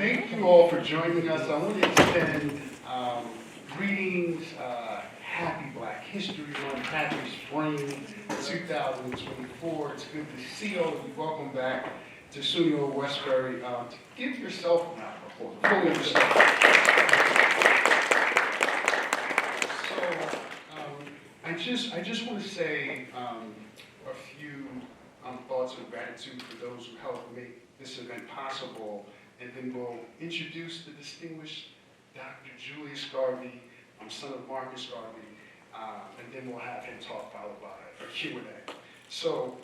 thank you all for joining us. I want to extend greetings, happy Black History Month, happy spring 2024. It's good to see all of you. Welcome back to SUNY or Westbury. Give yourself an applause. Fully yourself. So I just want to say a few thoughts of gratitude for those who helped make this event possible, and then we'll introduce the distinguished Dr. Julius Garvey, son of Marcus Garvey, and then we'll have him talk followed by a Q&A. So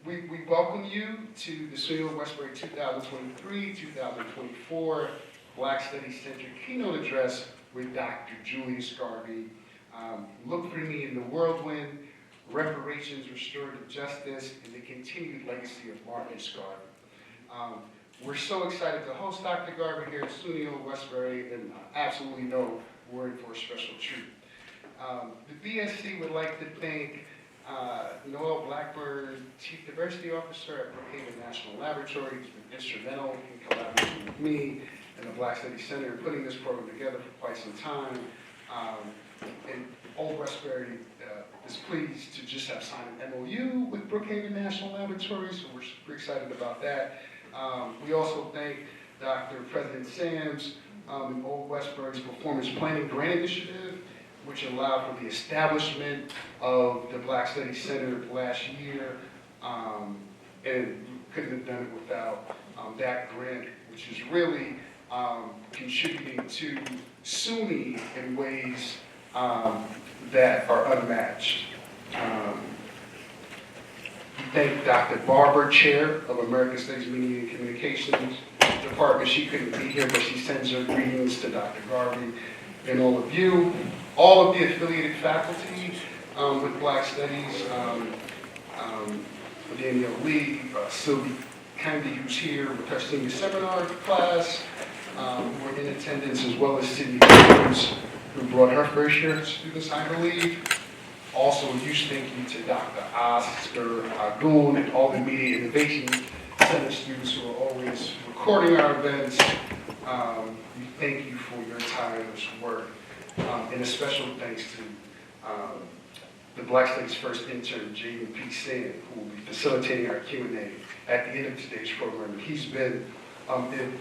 we welcome you to the SUNY Westbury 2023-2024 Black Studies Center keynote address with Dr. Julius Garvey. Look for me in the Whirlwind, Reparations, Restorative Justice, and the continued legacy of Marcus Garvey. We're so excited to host Dr. Garvey here at SUNY Westbury, and absolutely know we're in for a special treat. The BSC would like to thank Noel Blackburn, Chief Diversity Officer at Brookhaven National Laboratory, who's been instrumental in collaborating with me and the Black Studies Center in putting this program together for quite some time. And Old Westbury is pleased to just have signed an MOU with Brookhaven National Laboratory, so we're super excited about that. We also thank Dr. President Sams and Old Westbury's Performance Planning Grant Initiative, which allowed for the establishment of the Black Studies Center last year, and couldn't have done it without that grant, which is really contributing to SUNY in ways that are unmatched. We thank Dr. Barber, Chair of American Studies Media and Communications Department. She couldn't be here, but she sends her greetings to Dr. Garvey and all of you. All of the affiliated faculty with Black Studies, Danielle Lee, Sylvie Candy, who's here with her senior seminar class, who are in attendance, as well as Sydney Jones, who brought her first year students, I believe. Also, a huge thank you to Dr. Oscar Agun and all the Media Innovation Center students who are always recording our events. We thank you for your tireless work. And a special thanks to the Black Studies first intern, Jaden P. Sand, who will be facilitating our Q&A at the end of today's program. He's been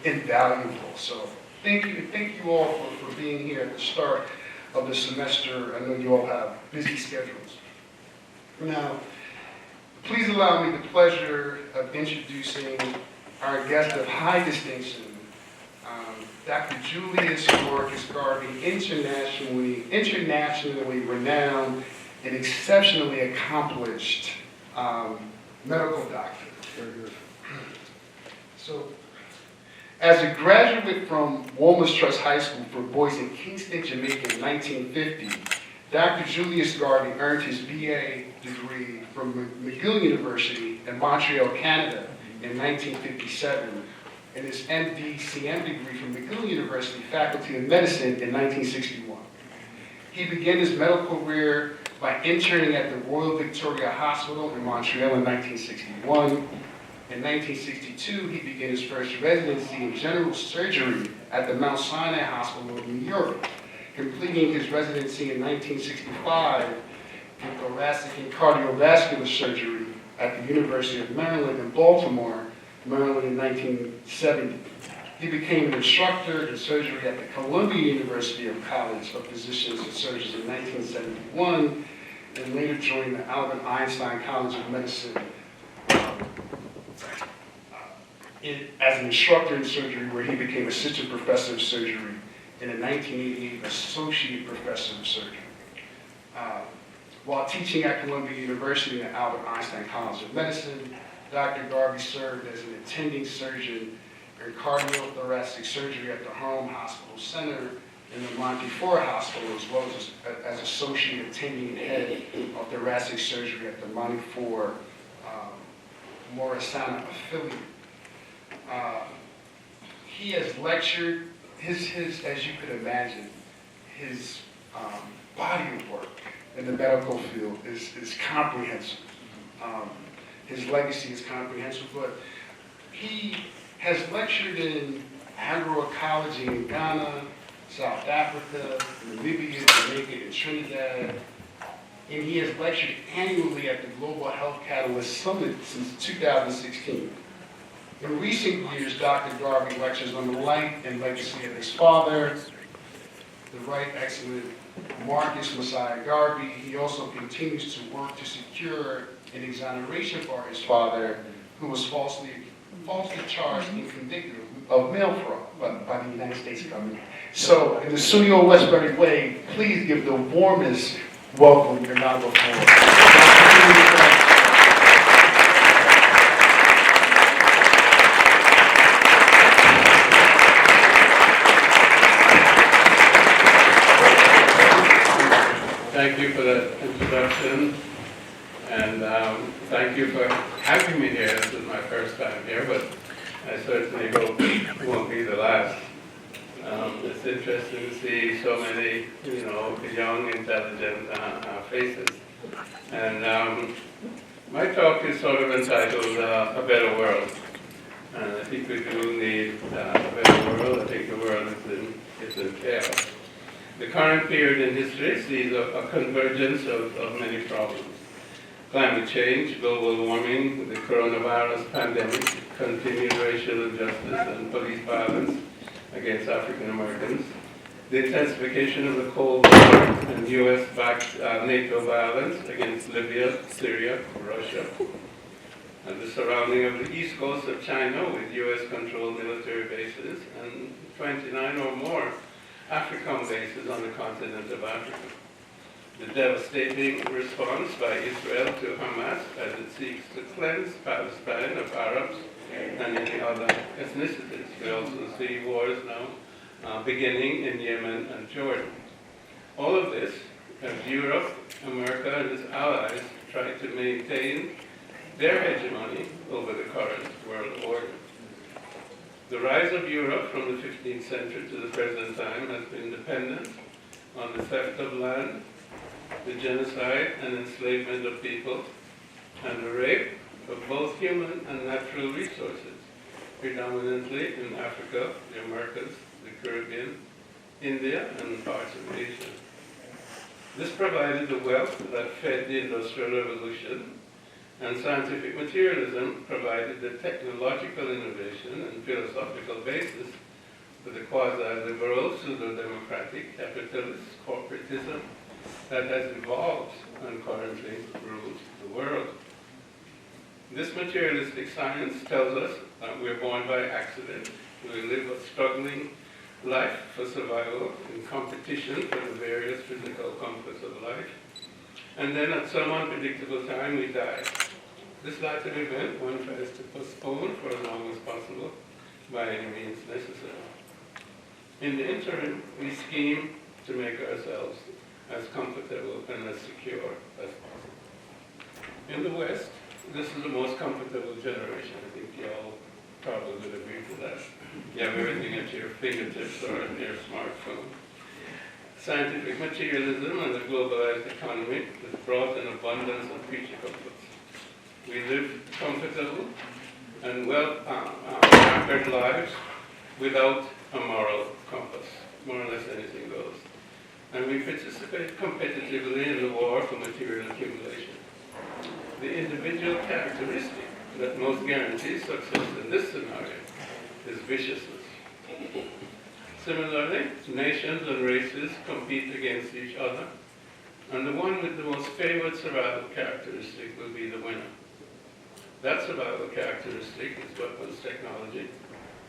invaluable. So thank you all for being here at the start of the semester. I know you all have busy schedules. Now, please allow me the pleasure of introducing our guest of high distinction, Dr. Julius Marcus Garvey, internationally renowned and exceptionally accomplished medical doctor. So, as a graduate from Woolman's Trust High School for Boys in Kingston, Jamaica in 1950, Dr. Julius Garvey earned his BA degree from McGill University in Montreal, Canada in 1957, and his MD CM degree from McGill University Faculty of Medicine in 1961. He began his medical career by interning at the Royal Victoria Hospital in Montreal in 1961. In 1962, he began his first residency in general surgery at the Mount Sinai Hospital in New York, completing his residency in 1965 in thoracic and cardiovascular surgery at the University of Maryland in Baltimore, Maryland in 1970. He became an instructor in surgery at the Columbia University College of Physicians and Surgeons in 1971, and later joined the Albert Einstein College of Medicine as an instructor in surgery, where he became assistant professor of surgery, and in 1988, associate professor of surgery. While teaching at Columbia University and the Albert Einstein College of Medicine, Dr. Garvey served as an attending surgeon in cardiothoracic surgery at the Harlem Hospital Center and the Montefiore Hospital, as well as associate attending head of thoracic surgery at the Montefiore Morrisana affiliate. He has lectured, his as you could imagine, his body of work in the medical field is comprehensive. His legacy is comprehensive, but he has lectured in agroecology in Ghana, South Africa, Namibia, Jamaica, and Trinidad. And he has lectured annually at the Global Health Catalyst Summit since 2016. In recent years, Dr. Garvey lectures on the life and legacy of his father, the Right Excellent Marcus Messiah Garvey. He also continues to work to secure an exoneration for his father, who was falsely charged and convicted of mail fraud by the United States government. So, in the SUNY Westbury way, please give the warmest welcome to Nago Ford. Thank you for that introduction, and thank you for having me here. This is my first time here, but I certainly hope it won't be the last. It's interesting to see so many, young, intelligent faces. And my talk is sort of entitled A Better World. And I think we do need a better world. I think the world is in chaos. The current period in history sees a convergence of many problems. Climate change, global warming, the coronavirus pandemic, continued racial injustice and police violence against African Americans, the intensification of the Cold War and US-backed NATO violence against Libya, Syria, Russia, and the surrounding of the east coast of China with US-controlled military bases and 29 or more AFRICOM bases on the continent of Africa. The devastating response by Israel to Hamas as it seeks to cleanse Palestine of Arabs and any other ethnicities. We also see wars now beginning in Yemen and Jordan. All of this as Europe, America, and its allies try to maintain their hegemony over the current world order. The rise of Europe from the 15th century to the present time has been dependent on the theft of land, the genocide and enslavement of people, and the rape of both human and natural resources, predominantly in Africa, the Americas, the Caribbean, India, and parts of Asia. This provided the wealth that fed the Industrial Revolution, and scientific materialism provided the technological innovation and philosophical basis for the quasi-liberal, pseudo-democratic, capitalist corporatism that has evolved and currently rules the world. This materialistic science tells us that we're born by accident. We live a struggling life for survival in competition for the various physical comforts of life. And then at some unpredictable time we die. This latter event one tries to postpone for as long as possible by any means necessary. In the interim, we scheme to make ourselves as comfortable and as secure as possible. In the West, this is the most comfortable generation. I think you all probably would agree to that. You have everything at your fingertips or in your smartphone. Scientific materialism and the globalized economy has brought an abundance of creature comforts. We live comfortable and well-pampered lives without a moral compass. More or less anything goes. And we participate competitively in the war for material accumulation. The individual characteristic that most guarantees success in this scenario is viciousness. Similarly, nations and races compete against each other, and the one with the most favored survival characteristic will be the winner. That survival characteristic is weapons technology.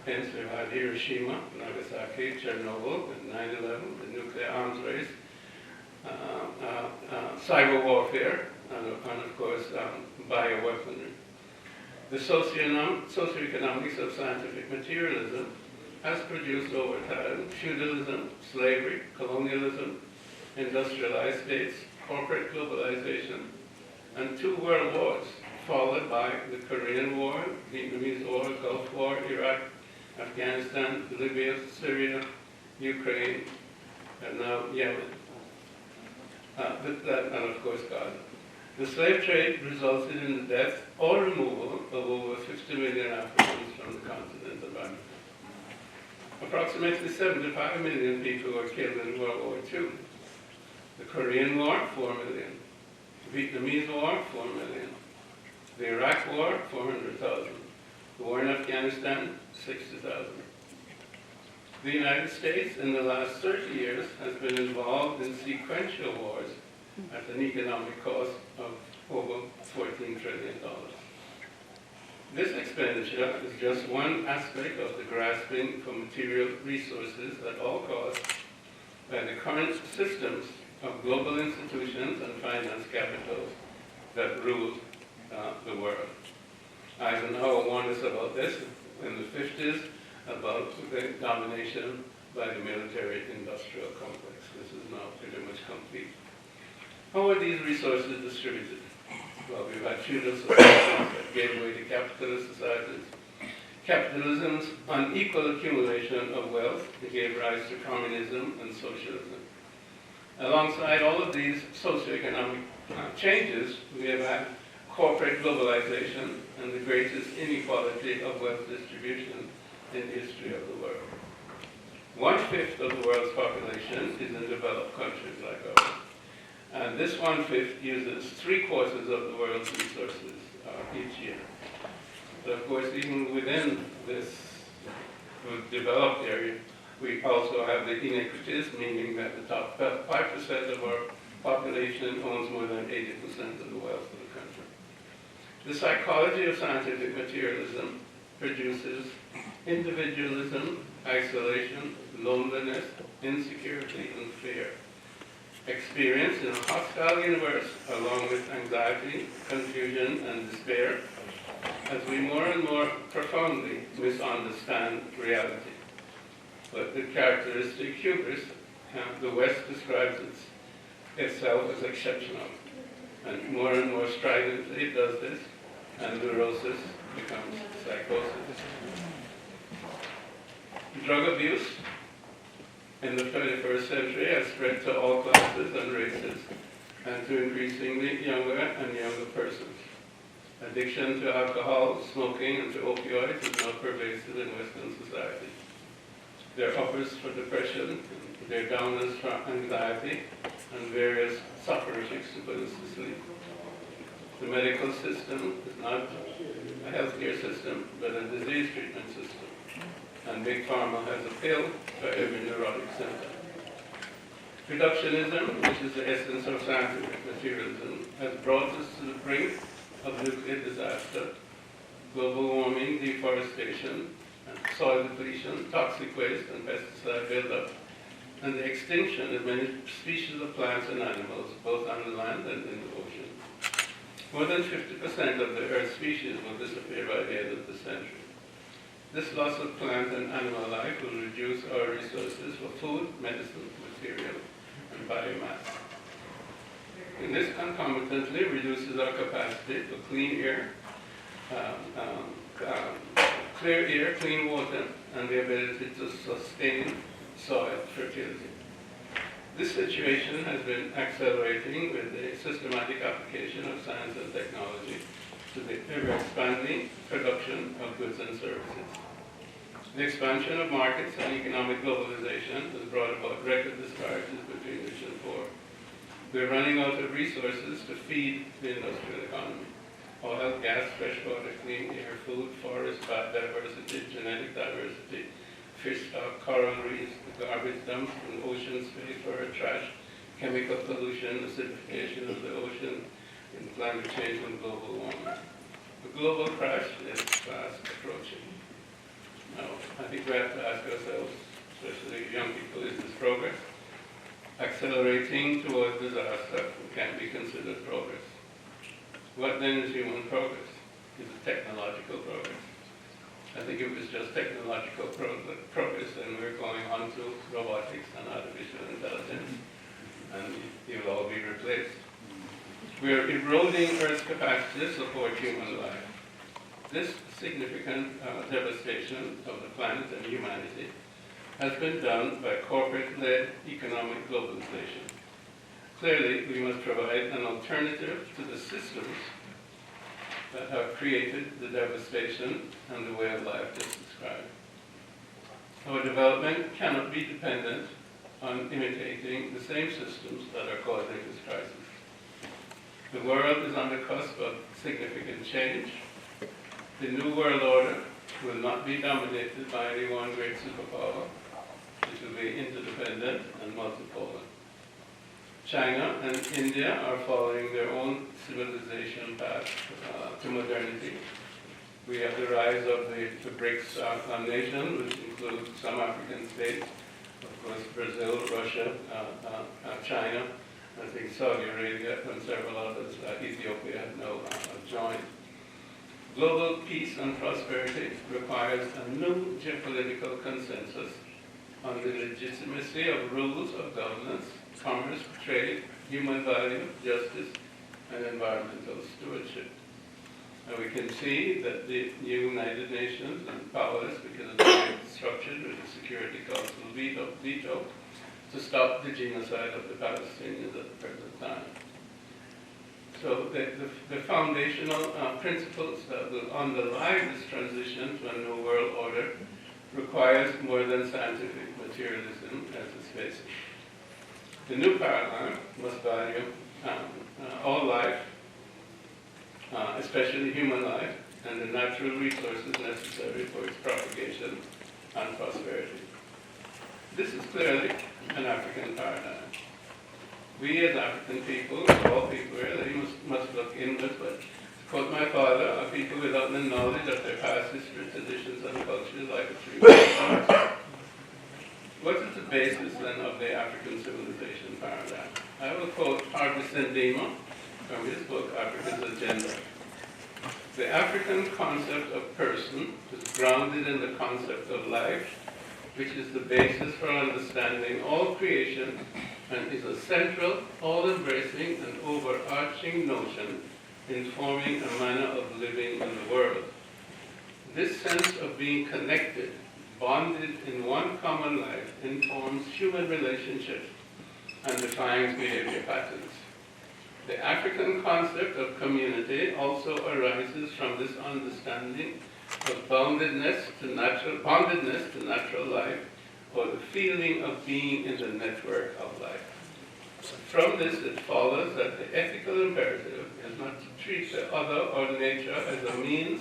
Hence, we've had Hiroshima, Nagasaki, Chernobyl, and 9/11, the nuclear arms race, cyber warfare, and of course, bioweaponry. The socioeconomics of scientific materialism has produced over time feudalism, slavery, colonialism, industrialized states, corporate globalization, and 2 world wars, followed by the Korean War, Vietnamese War, Gulf War, Iraq, Afghanistan, Libya, Syria, Ukraine, and now Yemen, and of course Gaza. The slave trade resulted in the death or removal of over 50 million Africans from the continent of Africa. Approximately 75 million people were killed in World War II. The Korean War, 4 million. The Vietnamese War, 4 million. The Iraq War, 400,000. The war in Afghanistan, 60,000. The United States in the last 30 years has been involved in sequential wars at an economic cost of over $14 trillion. This expenditure is just one aspect of the grasping for material resources at all costs by the current systems of global institutions and finance capitals that rule the world. Eisenhower warned us about this in the 50s, about the domination by the military-industrial complex. This is now pretty much complete. How are these resources distributed? Well, we've had feudal societies that gave way to capitalist societies. Capitalism's unequal accumulation of wealth gave rise to communism and socialism. Alongside all of these socioeconomic changes, we have had corporate globalization and the greatest inequality of wealth distribution in the history of the world. 1/5 of the world's population is in developed countries like ours. And this 1/5 uses 3/4 of the world's resources each year. But of course, even within this developed area, we also have the inequities, meaning that the top 5% of our population owns more than 80% of the wealth of the country. The psychology of scientific materialism produces individualism, isolation, loneliness, insecurity, and fear. Experience in a hostile universe, along with anxiety, confusion, and despair, as we more and more profoundly misunderstand reality. But the characteristic hubris, the West describes itself as exceptional, and more stridently it does this, and neurosis becomes psychosis. Drug abuse in the 21st century has spread to all classes and races, and to increasingly younger and younger persons. Addiction to alcohol, smoking, and to opioids is now pervasive in Western society. There are uppers for depression, there are downers for anxiety, and various soporifics to put us to sleep. The medical system is not a healthcare system, but a disease treatment system. And Big Pharma has a pill for every neurotic symptom. Reductionism, which is the essence of scientific materialism, has brought us to the brink of nuclear disaster, global warming, deforestation, and soil depletion, toxic waste, and pesticide buildup, and the extinction of many species of plants and animals, both on the land and in the ocean. More than 50% of the Earth's species will disappear by the end of the century. This loss of plant and animal life will reduce our resources for food, medicine, material, and biomass. And this concomitantly reduces our capacity for clean air, clear air, clean water, and the ability to sustain soil fertility. This situation has been accelerating with the systematic application of science and technology to the ever-expanding production of goods and services. The expansion of markets and economic globalization has brought about record disparities between rich and poor. We're running out of resources to feed the industrial economy. Oil, gas, fresh water, clean air, food, forest, biodiversity, genetic diversity, fish stock, coral reefs, the garbage dumps in ocean space for our trash, chemical pollution, acidification of the ocean, and climate change and global warming. The global crash is fast approaching. Now, I think we have to ask ourselves, especially young people, is this progress? Accelerating towards disaster can be considered progress. What then is human progress? Is it technological progress? I think if it's just technological progress, then we're going on to robotics and artificial intelligence, and you'll all be replaced. We're eroding Earth's capacity to support human life. This significant devastation of the planet and humanity has been done by corporate-led economic globalization. Clearly, we must provide an alternative to the systems that have created the devastation and the way of life just described. Our development cannot be dependent on imitating the same systems that are causing this crisis. The world is on the cusp of significant change. The New World Order will not be dominated by any one great superpower. It will be interdependent and multipolar. China and India are following their own civilization path to modernity. We have the rise of the BRICS nation, which includes some African states, of course Brazil, Russia, China, I think Saudi Arabia and several others, Ethiopia have now joined. Global peace and prosperity requires a new geopolitical consensus on the legitimacy of rules of governance, commerce, trade, human value, justice, and environmental stewardship. And we can see that the United Nations are powerless because of the way it's structured with the Security Council veto to stop the genocide of the Palestinians at the present time. So the foundational principles that will underlie this transition to a new world order requires more than scientific materialism as its basis. The new paradigm must value all life, especially human life, and the natural resources necessary for its propagation and prosperity. This is clearly an African paradigm. We as African people, all people really, must look inward, but to quote my father, are people without the knowledge of their past history, traditions, and cultures like a tree without roots. What is the basis then of the African civilization paradigm? I will quote Harvey Sendima from his book, Africa's Agenda. The African concept of person is grounded in the concept of life, which is the basis for understanding all creation and is a central, all-embracing and overarching notion informing a manner of living in the world. This sense of being connected, bonded in one common life, informs human relationships and defines behavior patterns. The African concept of community also arises from this understanding of bondedness to natural life, or the feeling of being in the network of life. From this, it follows that the ethical imperative is not to treat the other or nature as a means,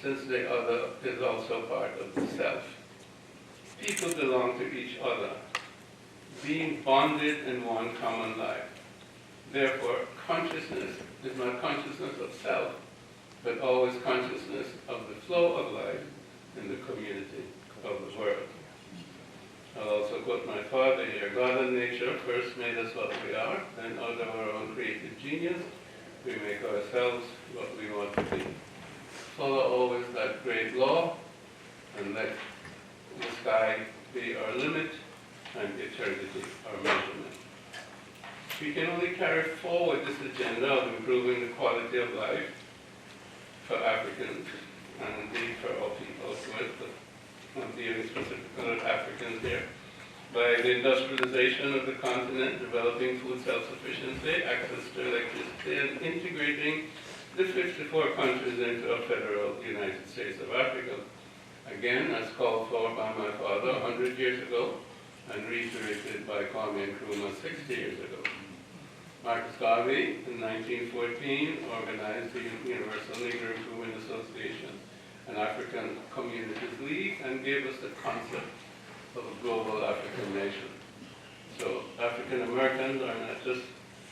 since the other is also part of the self. People belong to each other, being bonded in one common life. Therefore, consciousness is not consciousness of self, but always consciousness of the flow of life in the community of the world. I'll also quote my father here. God and nature first made us what we are, then out of our own creative genius, we make ourselves what we want to be. Follow always that great law, and let the sky be our limit, and eternity our measurement. We can only carry forward this agenda of improving the quality of life for Africans, and indeed for all people, of course, but I'm dealing specifically with Africans here, by the industrialization of the continent, developing food self-sufficiency, access to electricity, and integrating the 54 countries into a federal United States of Africa. Again, as called for by my father 100 years ago, and reiterated by Kwame Nkrumah 60 years ago. Julius Garvey, in 1914, organized the Universal Negro Improvement Association, an African Communities League, and gave us the concept of a global African nation. So African Americans are not just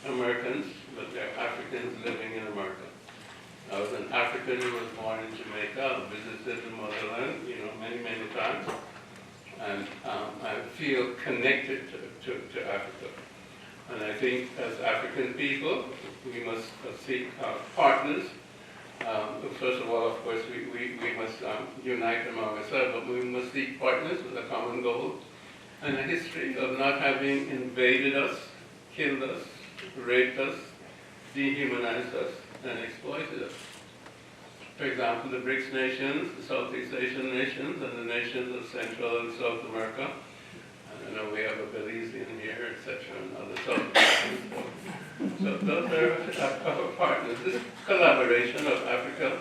Americans, but they're Africans living in America. I was an African who was born in Jamaica, visited the motherland, many, many times, and I feel connected to Africa. And I think as African people, we must seek partners. First of all, of course, we must unite among ourselves, but we must seek partners with a common goal and a history of not having invaded us, killed us, raped us, dehumanized us, and exploited us. For example, the BRICS nations, the Southeast Asian nations, and the nations of Central and South America. I know we have a Belizean here, etc., and other South Americans. So those are our partners. This collaboration of Africa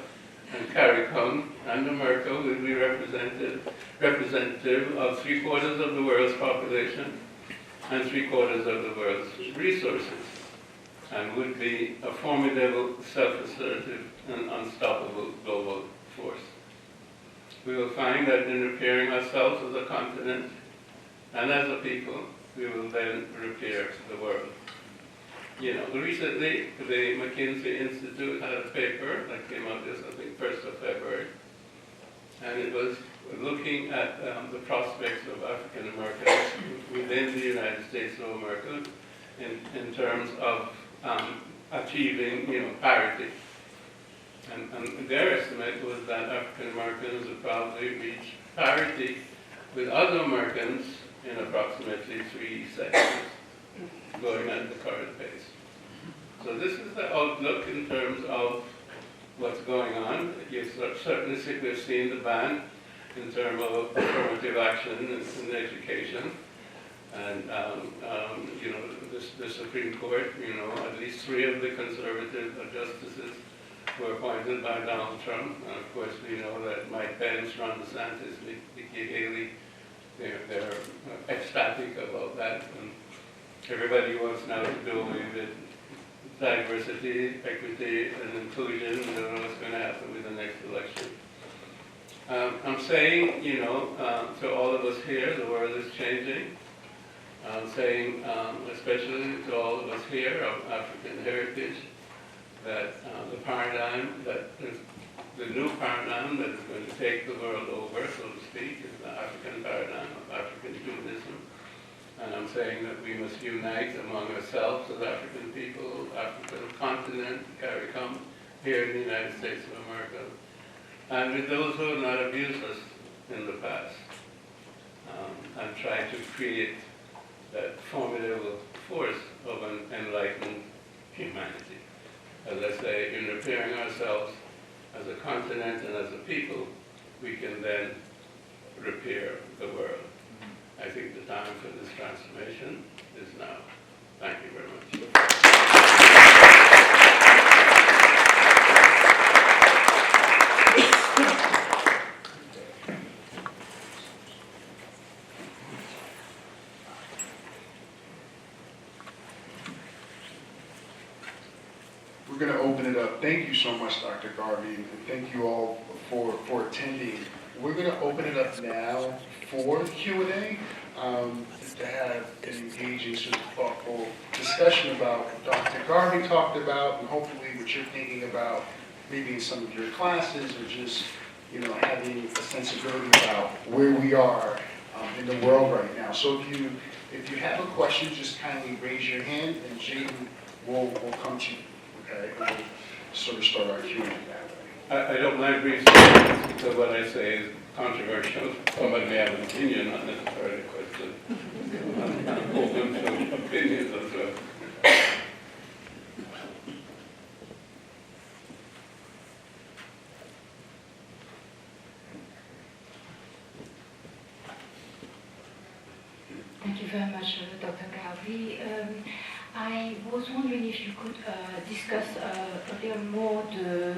and CARICOM and America will be representative of 3/4 of the world's population and 3/4 of the world's resources, and would be a formidable, self-assertive, and unstoppable global force. We will find that in repairing ourselves as a continent and as a people, we will then repair the world. You know, recently, the McKinsey Institute had a paper that came out this, I think, 1st of February, and it was looking at the prospects of African Americans within the United States of America in terms of achieving, you know, parity. And their estimate was that African Americans would probably reach parity with other Americans in approximately 3 sectors, going at the current pace. So this is the outlook in terms of what's going on. You've certainly we've seen the ban in terms of affirmative action in education. And, you know, the Supreme Court, you know, at least 3 of the conservative justices were appointed by Donald Trump. And of course, we know that Mike Pence, Ron DeSantis, Nikki Haley, they're ecstatic about that. And everybody wants now to do away with diversity, equity, and inclusion. I don't know what's going to happen with the next election. I'm saying, you know, to all of us here, the world is changing. I'm saying, especially to all of us here of African heritage, that the paradigm, that is the new paradigm that is going to take the world over, so to speak, is the African paradigm of African humanism. And I'm saying that we must unite among ourselves as African people, African continent, CARICOM, here in the United States of America, and with those who have not abused us in the past, and try to create that formidable force of an enlightened humanity. As I say, in repairing ourselves as a continent and as a people, we can then repair the world. I think the time for this transformation is now. Thank you very much. We're going to open it up. Thank you so much, Dr. Garvey, and thank you all for attending. We're going to open it up now for Q&A, to have an engaging, sort of thoughtful discussion about what Dr. Garvey talked about, and hopefully what you're thinking about, maybe in some of your classes, or just, you know, having a sensibility about where we are in the world right now. So if you have a question, just kindly raise your hand, and Jaden will come to you. Okay, and we'll sort of start our Q&A that way. I don't mind brief statements because what I say is controversial. Somebody may have an opinion, not necessarily a question. I'm open to opinions as well. Thank you very much, Dr. Garvey. I was wondering if you could discuss a little more the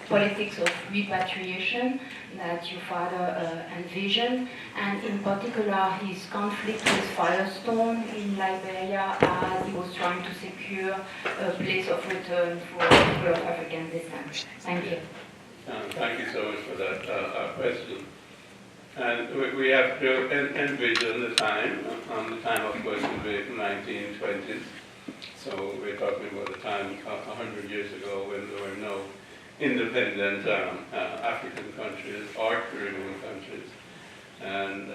politics of repatriation that your father envisioned, and in particular his conflict with Firestone in Liberia as he was trying to secure a place of return for people of African descent. Thank you. Thank you so much for that question. And we have to envision the time, of course, in the 1920s. So we're talking about the time 100 years ago when there were no independent African countries or Caribbean countries. And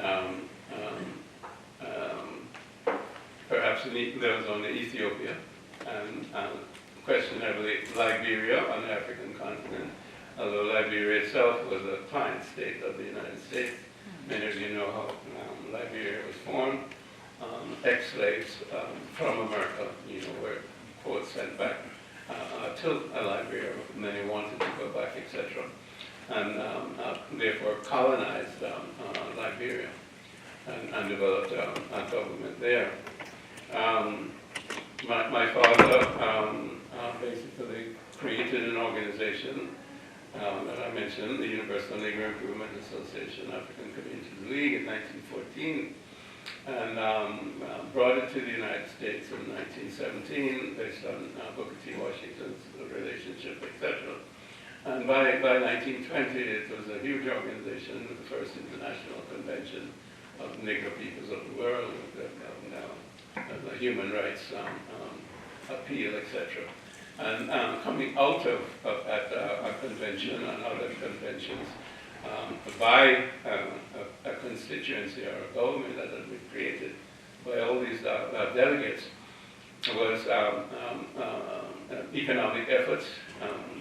perhaps there was only Ethiopia and questionably Liberia on the African continent, although Liberia itself was a client state of the United States. Many of you know how Liberia was formed. Ex-slaves from America, you know, were, quote, sent back to Liberia. Many wanted to go back, etc. And therefore colonized Liberia and developed a government there. My father basically created an organization convention, the Universal Negro Improvement Association, African Communities League in 1914, and brought it to the United States in 1917 based on Booker T. Washington's relationship, etc. And by 1920, it was a huge organization, the first international convention of Negro peoples of the world, the human rights appeal, etc. And coming out of at a convention and other conventions, by a constituency or a government that had been created by all these delegates, was economic efforts,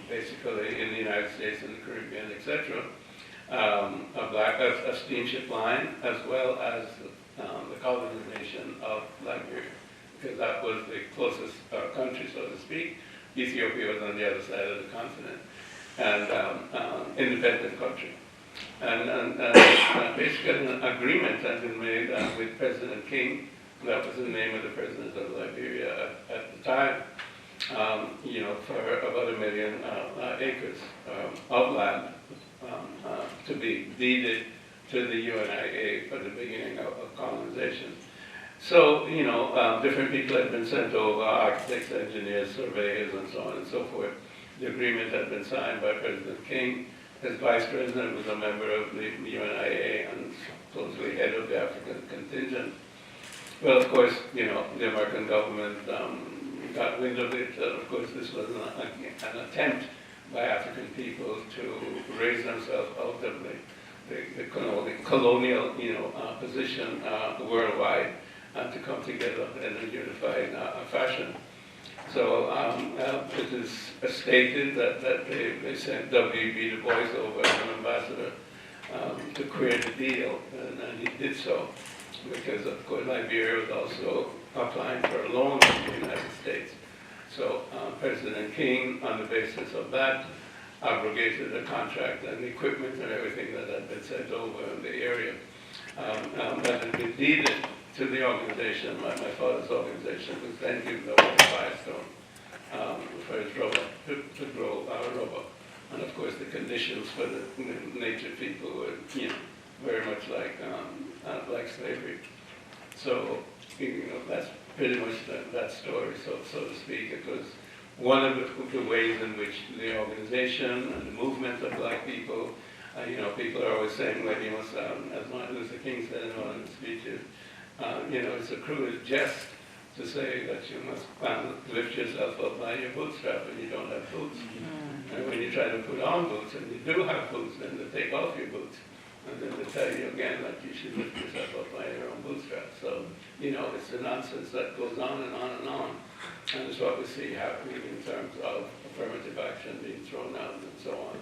basically in the United States and the Caribbean, etc. A steamship line, as well as the colonization of Liberia, because that was the closest country, so to speak. Ethiopia was on the other side of the continent, and independent country. And basically an agreement has been made with President King. That was the name of the president of Liberia at the time, for about 1 million acres of land to be deeded to the UNIA for the beginning of colonization. So, different people had been sent over, architects, engineers, surveyors, and so on and so forth. The agreement had been signed by President King. His vice president was a member of the UNIA and supposedly head of the African contingent. Well, of course, the American government got wind of it. Of course, this was an attempt by African people to raise themselves out of the colonial, position worldwide, and to come together in a unified fashion. So it is stated that they sent W.B. Du Bois over as an ambassador to create a deal, and he did so, because of course Liberia was also applying for a loan from the United States. So President King, on the basis of that, abrogated the contract and the equipment and everything that had been sent over in the area. That had been deeded to the organization. My father's organization was then given over to Firestone for his rubber, to grow rubber. And of course the conditions for the native people were, very much like slavery. So, that's pretty much that story, so to speak. It was one of the ways in which the organization and the movement of black people, people are always saying that you must, as Martin Luther King said in one of his speeches, it's a cruel jest to say that you must lift yourself up by your bootstrap and you don't have boots. And when you try to put on boots and you do have boots, then they take off your boots. And then they tell you again that you should lift yourself up by your own bootstraps. So, it's the nonsense that goes on and on and on. And it's what we see happening in terms of affirmative action being thrown out and so on.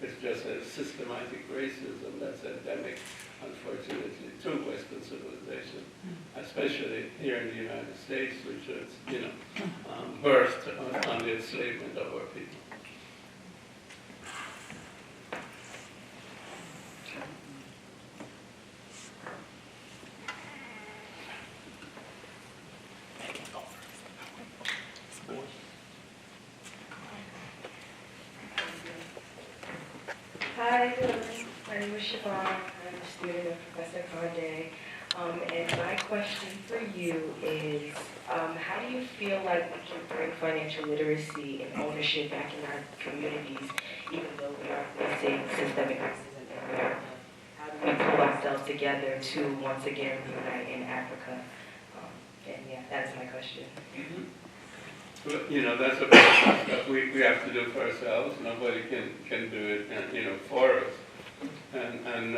It's just a systematic racism that's endemic, unfortunately, to Western civilization, especially here in the United States, which is, birthed on the enslavement of our people. Hi, my name is Siobhan. I'm a student of Professor Conde. And my question for you is, how do you feel like we can bring financial literacy and ownership back in our communities, even though we are facing systemic racism in America? How do we pull ourselves together to once again reunite in Africa? And yeah, that's my question. Well, that's a process that we have to do for ourselves. Nobody can do it, for us. And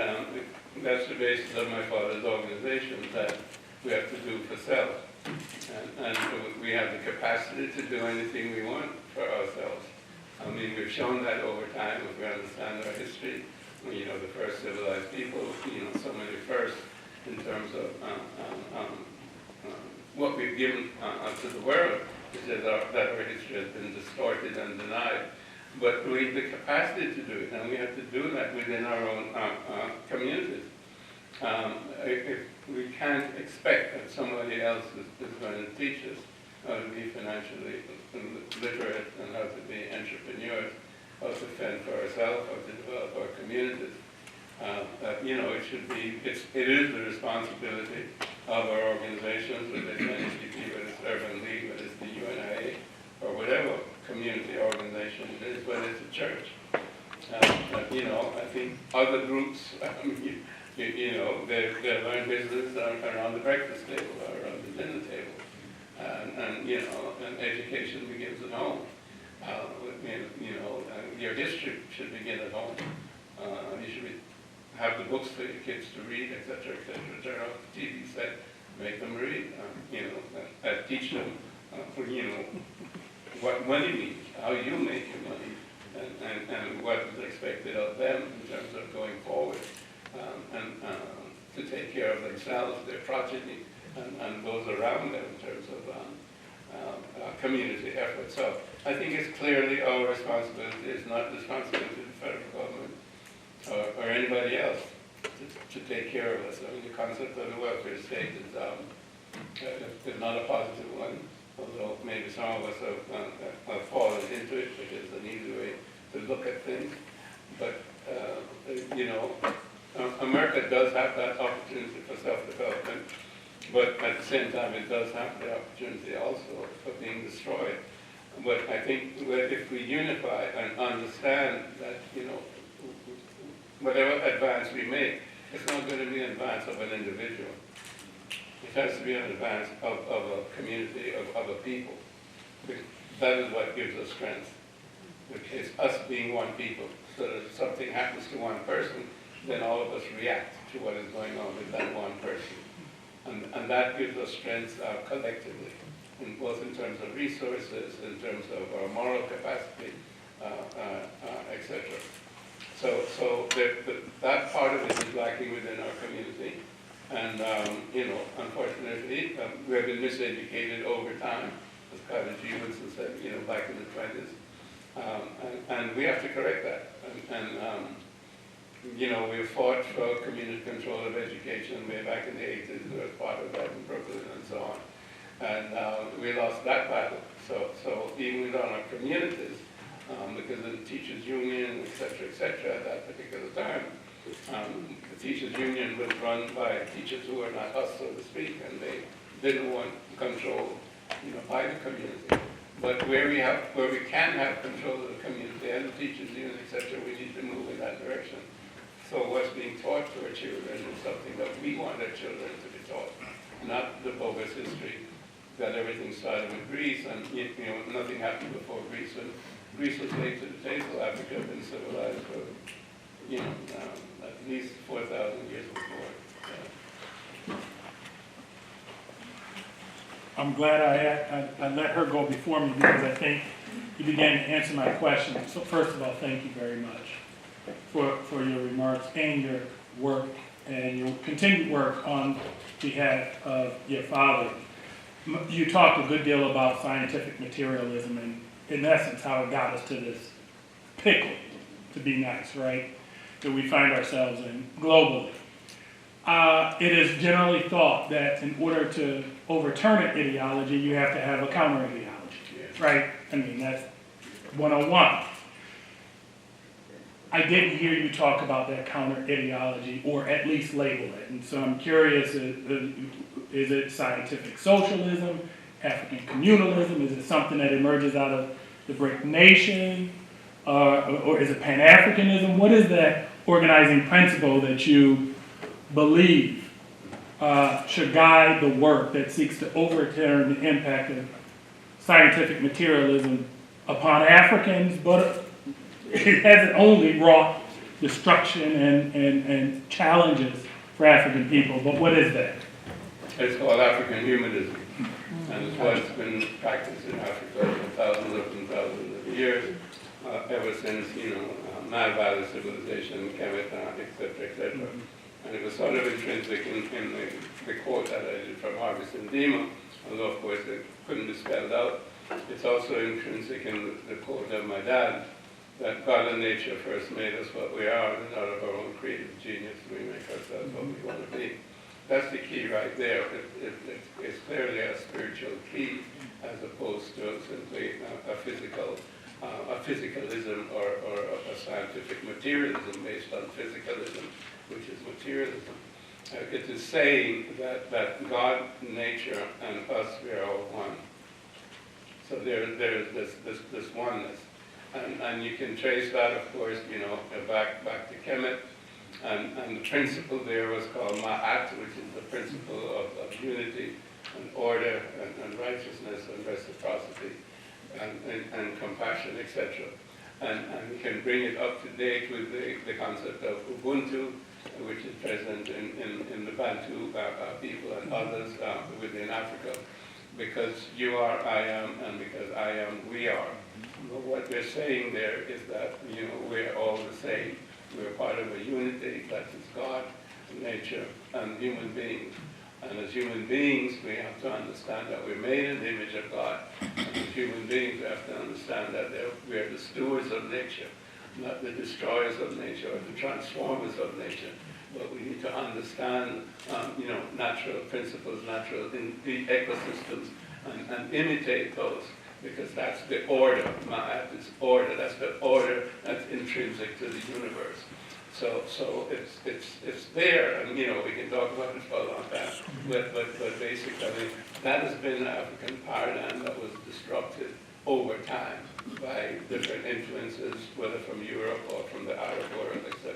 that's the basis of my father's organization, that we have to do for self. And we have the capacity to do anything we want for ourselves. I mean, we've shown that over time if we understand our history. The first civilized people, so many firsts in terms of what we've given to the world. That our history has been distorted and denied. But we have the capacity to do it, and we have to do that within our own communities. If we can't expect that somebody else is going to teach us how to be financially literate and how to be entrepreneurs, how to fend for ourselves, how to develop our communities. It should be, it is the responsibility of our organizations, whether it's NACP, whether it's Urban League, whether it's the UNIA, or whatever community organization it is, whether it's a church. I think other groups, they learn business around the breakfast table or around the dinner table. And education begins at home. Your history should begin at home. You should have the books for your kids to read, etc., etc. Turn off the TV set, make them read. Teach them, what money means, how you make your money, and what is expected of them in terms of going forward, and to take care of themselves, their progeny, and those around them in terms of community effort. So I think it's clearly our responsibility. It's not the responsibility of the federal government or anybody else to take care of us. I mean, the concept of the welfare state is not a positive one, although maybe some of us have fallen into it because it's an easy way to look at things. But, America does have that opportunity for self-development, but at the same time it does have the opportunity also for being destroyed. But I think if we unify and understand that, whatever advance we make, it's not going to be an advance of an individual. It has to be an advance of a community, of a people. That is what gives us strength. It's us being one people. So that if something happens to one person, then all of us react to what is going on with that one person. And that gives us strength collectively, both in terms of resources, in terms of our moral capacity, etc. So that part of it is lacking within our community. And, unfortunately, we have been miseducated over time, as Carter G. Woodson said, back in the 20s. And we have to correct that. We fought for community control of education way back in the 80s. We were part of that in Brooklyn and so on. And we lost that battle. So even within our communities, because of the teachers' union, etc., at that particular time, the teachers' union was run by teachers who were not us, so to speak, and they didn't want control, by the community. But where we can have control of the community and the teachers' union, etc., we need to move in that direction. So what's being taught to our children is something that we want our children to be taught, not the bogus history that everything started with Greece, and nothing happened before Greece. When Greece was laid to the table, Africa had been civilized for at least 4,000 years before. I'm glad I let her go before me because I think you began to answer my question. So first of all, thank you very much for your remarks and your work and your continued work on behalf of your father. You talked a good deal about scientific materialism and, in essence, how it got us to this pickle, to be nice, right, that we find ourselves in globally. It is generally thought that in order to overturn an ideology, you have to have a counter-ideology, right? I mean, that's 101. I didn't hear you talk about that counter-ideology, or at least label it. And so I'm curious, is it scientific socialism, African communalism? Is it something that emerges out of the BRIC nation? Or is it Pan-Africanism? What is that organizing principle that you believe should guide the work that seeks to overturn the impact of scientific materialism upon Africans, but it hasn't only wrought destruction and challenges for African people, but what is that? It's called African humanism, and it's what's been practiced in Africa for thousands of years, ever since, Nile Valley civilization, Kemet, etc. And it was sort of intrinsic in the quote that I did from Harvest and Dima, although of course it couldn't be spelled out. It's also intrinsic in the quote of my dad, that God and nature first made us what we are, and out of our own creative genius we make ourselves what we want to be. That's the key right there. It's clearly a spiritual key as opposed to simply a physical a physicalism or a scientific materialism based on physicalism, which is materialism. It is saying that God, nature, and us, we are all one. So there's this oneness. And you can trace that, of course, back to Kemet. And the principle there was called Ma'at, which is the principle of unity and order and righteousness and reciprocity and compassion, etc. And we can bring it up to date with the concept of Ubuntu, which is present in the Bantu people and others within Africa. Because you are, I am, and because I am, we are. But what we're saying there is that, we're all the same. We're part of a unity that is God, nature, and human beings. And as human beings, we have to understand that we're made in the image of God. And as human beings, we have to understand that we are the stewards of nature, not the destroyers of nature or the transformers of nature. But we need to understand, natural principles, natural ecosystems, and imitate those, because that's the order. Ma'at is order. That's the order that's intrinsic to the universe. So it's there, and we can talk about it for a long time. But basically, that has been the African paradigm that was disrupted over time by different influences, whether from Europe or from the Arab world, etc.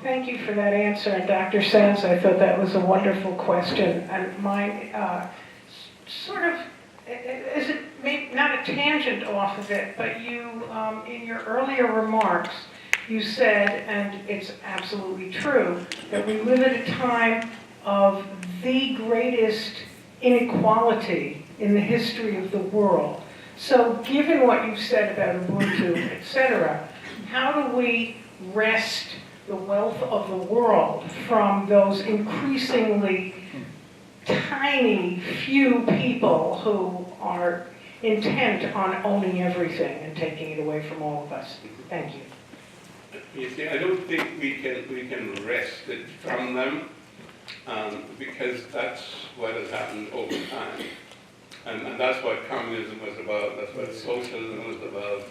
Thank you for that answer, and Dr. Sands, I thought that was a wonderful question. And mine sort of, is it maybe not a tangent off of it, but you, in your earlier remarks, you said, and it's absolutely true, that we live at a time of the greatest inequality in the history of the world. So given what you've said about Ubuntu, etc., how do we wrest the wealth of the world from those increasingly tiny few people who are intent on owning everything and taking it away from all of us? Thank you. You see, I don't think we can wrest it from them, because that's what has happened over time. And that's what communism was about, that's what socialism was about,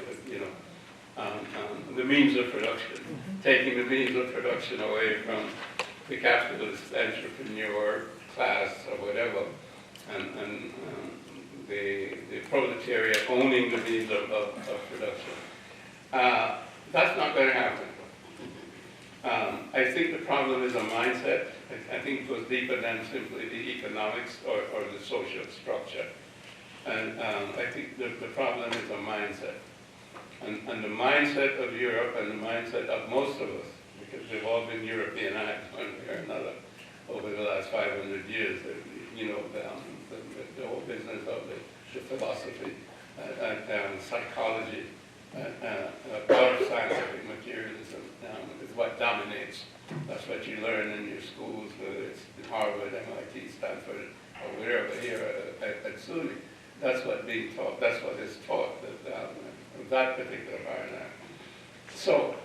the means of production, taking the means of production away from the capitalist entrepreneur class or whatever, and the proletariat owning the means of production. That's not going to happen. I think the problem is a mindset. I think it goes deeper than simply the economics or the social structure. And I think the problem is a mindset. And the mindset of Europe and the mindset of most of us, because they've all been Europeanized one way or another over the last 500 years, the whole business of the philosophy, psychology, or scientific materialism is what dominates. That's what you learn in your schools, whether it's Harvard, MIT, Stanford, or wherever here at SUNY. That's what's being taught. That's what is taught. That particular paradigm. So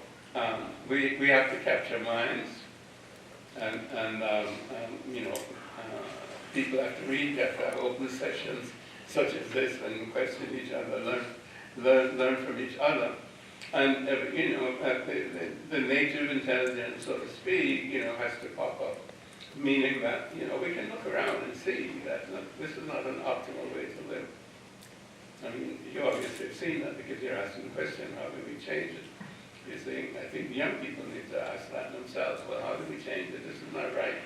we have to capture minds, and people have to read. They have to have open sessions such as this and question each other, learn from each other, and the native intelligence, so to speak, has to pop up, meaning that we can look around and see that this is not an optimal way to live. I mean, you obviously have seen that because you're asking the question, how do we change it? You're saying, I think young people need to ask that themselves. Well, how do we change it? This is not right.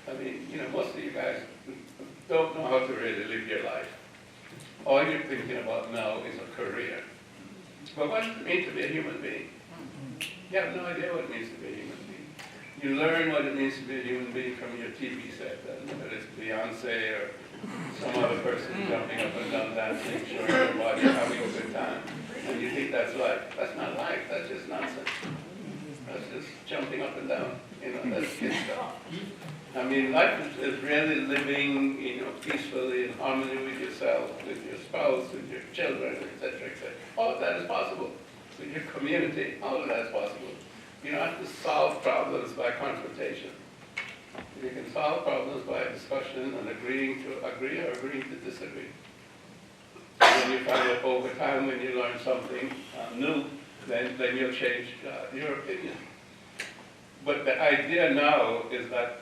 I mean, most of you guys don't know how to really live your life. All you're thinking about now is a career. But what does it mean to be a human being? You have no idea what it means to be a human being. You learn what it means to be a human being from your TV set, whether it's Beyonce or some other person jumping up and down, dancing, showing their body, having a good time. And you think that's life. That's not life. That's just nonsense. That's just jumping up and down. That's kid stuff. I mean, life is really living, peacefully in harmony with yourself, with your spouse, with your children, etc., etc. All of that is possible. With your community, all of that is possible. You don't have to solve problems by confrontation. You can solve problems by discussion and agreeing to agree or agreeing to disagree. And then you find that over time when you learn something new, then you'll change your opinion. But the idea now is that,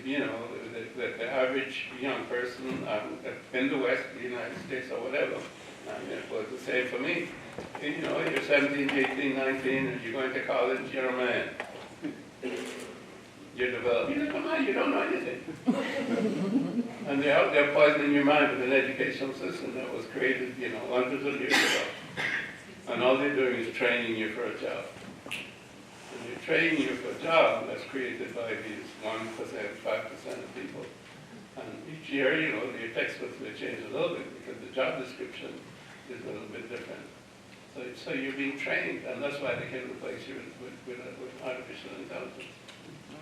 you know, the average young person in the West, the United States or whatever, it was the same for me. You know, you're 17, 18, 19, and you're going to college, you're a man. You're developed. You're a man, you don't know anything. And they're out there poisoning your mind with an educational system that was created, you know, hundreds of years ago. And all they're doing is training you for a job. And they're training you for a job that's created by these 1%, 5% of people. And each year, you know, your textbooks will change a little bit because the job description is a little bit different. So you're being trained, and that's why they can replace you with artificial intelligence.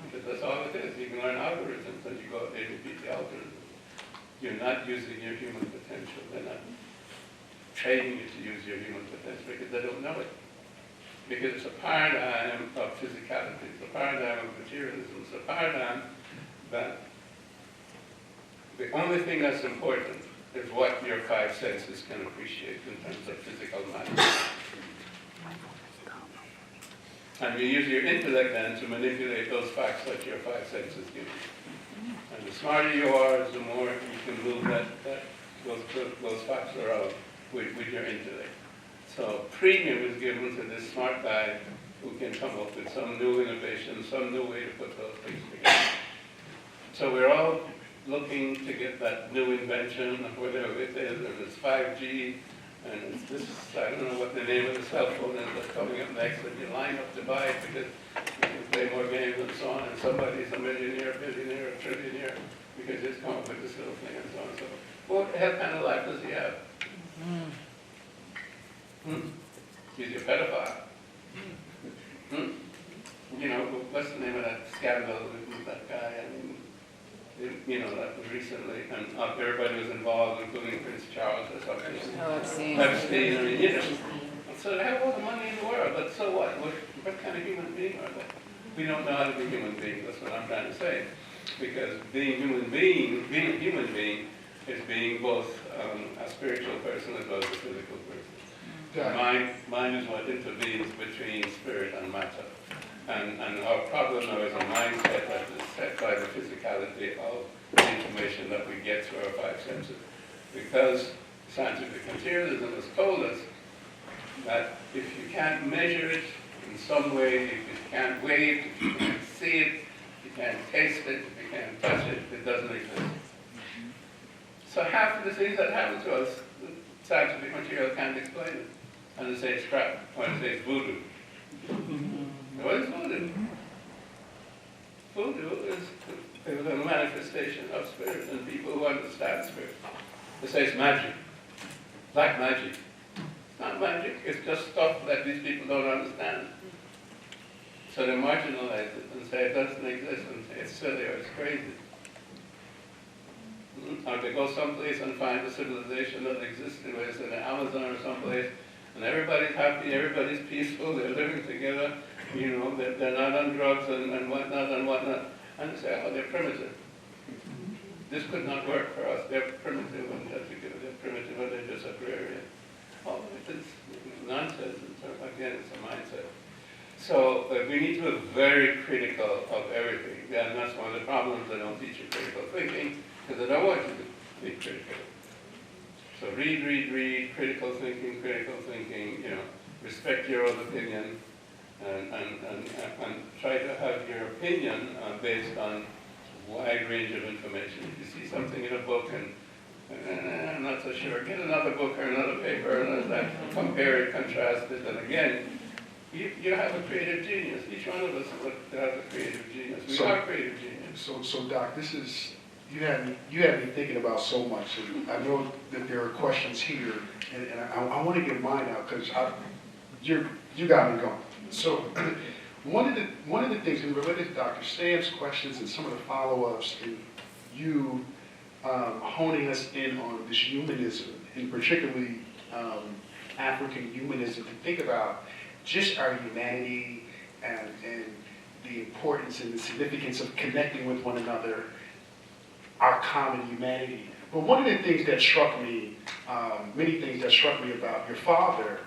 Because that's all it is. You can learn algorithms and you go out there and repeat the algorithm. You're not using your human potential. They're not training you to use your human potential because they don't know it. Because it's a paradigm of physicality. It's a paradigm of materialism. It's a paradigm that the only thing that's important is what your five senses can appreciate in terms of physical matter. And you use your intellect then to manipulate those facts that your five senses give you. And the smarter you are, the more you can move those facts around with your intellect. So premium is given to this smart guy who can come up with some new innovation, some new way to put those things together. So we're all looking to get that new invention of whatever it is, and it's 5G, and it's this, I don't know what the name of the cell phone is that's coming up next, and you line up to buy it because you can play more games and so on, and somebody's a millionaire, billionaire, or trillionaire because he's come up with this little thing and so on and so forth. Well, what the hell kind of life does he have? He's a pedophile. You know, what's the name of that scandal with that guy? I mean, you know, that was recently, and everybody was involved, including Prince Charles or something. Oh, Epstein. Epstein, I mean, you know. So they have all the money in the world, but so what? What kind of human being are they? We don't know how to be human beings, that's what I'm trying to say. Because being a human being is being both a spiritual person as well as a physical person. Mind is what intervenes between spirit and matter. And our problem now is a mindset that is set by the physicality of the information that we get through our five senses. Because scientific materialism has told us that if you can't measure it in some way, if you can't weigh it, if you can't see it, if you can't taste it, if you can't touch it, it doesn't exist. So half of the things that happen to us, scientific material can't explain it. And they say it's crap, or they say it's voodoo. What is voodoo? Voodoo is a manifestation of spirit and people who understand spirit. They say it's magic, black magic. It's not magic, it's just stuff that these people don't understand. So they marginalize it and say it doesn't exist and say it's silly or it's crazy. Or they go someplace and find a civilization that existed, whether it's in the Amazon or someplace, and everybody's happy, everybody's peaceful, they're living together, you know, they're not on drugs and whatnot. And they say, oh, they're primitive. This could not work for us. They're primitive and they're primitive and they're just agrarian. Oh, it is nonsense. Again, it's a mindset. So we need to be very critical of everything. And that's one of the problems. They don't teach you critical thinking because they don't want you to be critical. So read, critical thinking, you know, respect your own opinion, and try to have your opinion based on a wide range of information. If you see something in a book and I'm not so sure, get another book or another paper and compare it, contrast it, and again, you have a creative genius. Each one of us has a creative genius. We are creative genius. So Doc, this is, you had me thinking about so much, and I know that there are questions here, and I want to get mine out because you got me going. So one of the things, and related to Dr. Stan's questions and some of the follow-ups, and you honing us in on this humanism, and particularly African humanism, to think about just our humanity and the importance and the significance of connecting with one another, our common humanity. But one of the things that struck me, many things that struck me about your father,